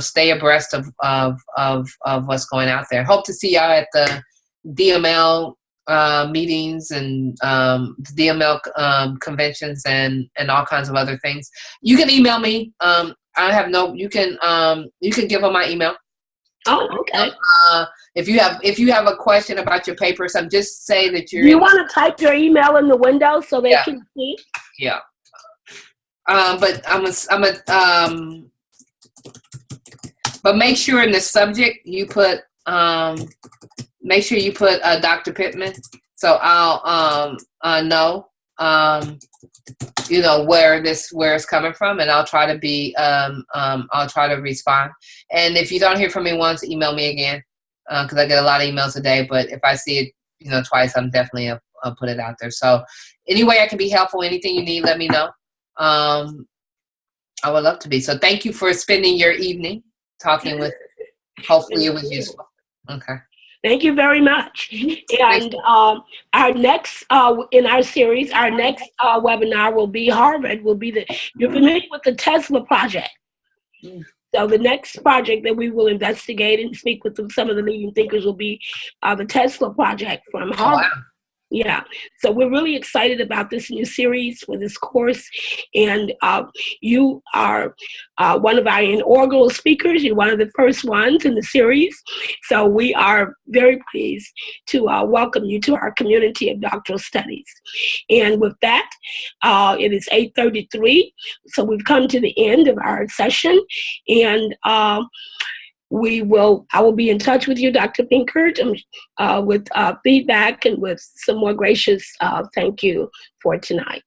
stay abreast of what's going out there. Hope to see y'all at the DML meetings and DML conventions and all kinds of other things. You can email me. You can give them my email. Oh, okay. If you have a question about your paper, so just say that you're. Do you want to type your email in the window so they can see? Yeah. But but make sure in the subject you put make sure you put Dr. Pittman, so I'll know where it's coming from, and I'll try to be I'll try to respond. And if you don't hear from me once, email me again, because I get a lot of emails a day. But if I see it twice, I'm definitely I'll put it out there. So any way I can be helpful, anything you need, let me know. I would love to be. So thank you for spending your evening talking with. Hopefully it was useful. Okay. Thank you very much. And our next, in our series, our next webinar will be Harvard. You're familiar with the Tesla project. So the next project that we will investigate and speak with some of the leading thinkers will be the Tesla project from Harvard. Oh, wow. Yeah, so we're really excited about this new series for this course, and you are one of our inaugural speakers. You're one of the first ones in the series, so we are very pleased to welcome you to our community of doctoral studies. And with that, it is 8:33, so we've come to the end of our session, and I will be in touch with you, Dr. Pinkard, with feedback and with some more gracious thank you for tonight.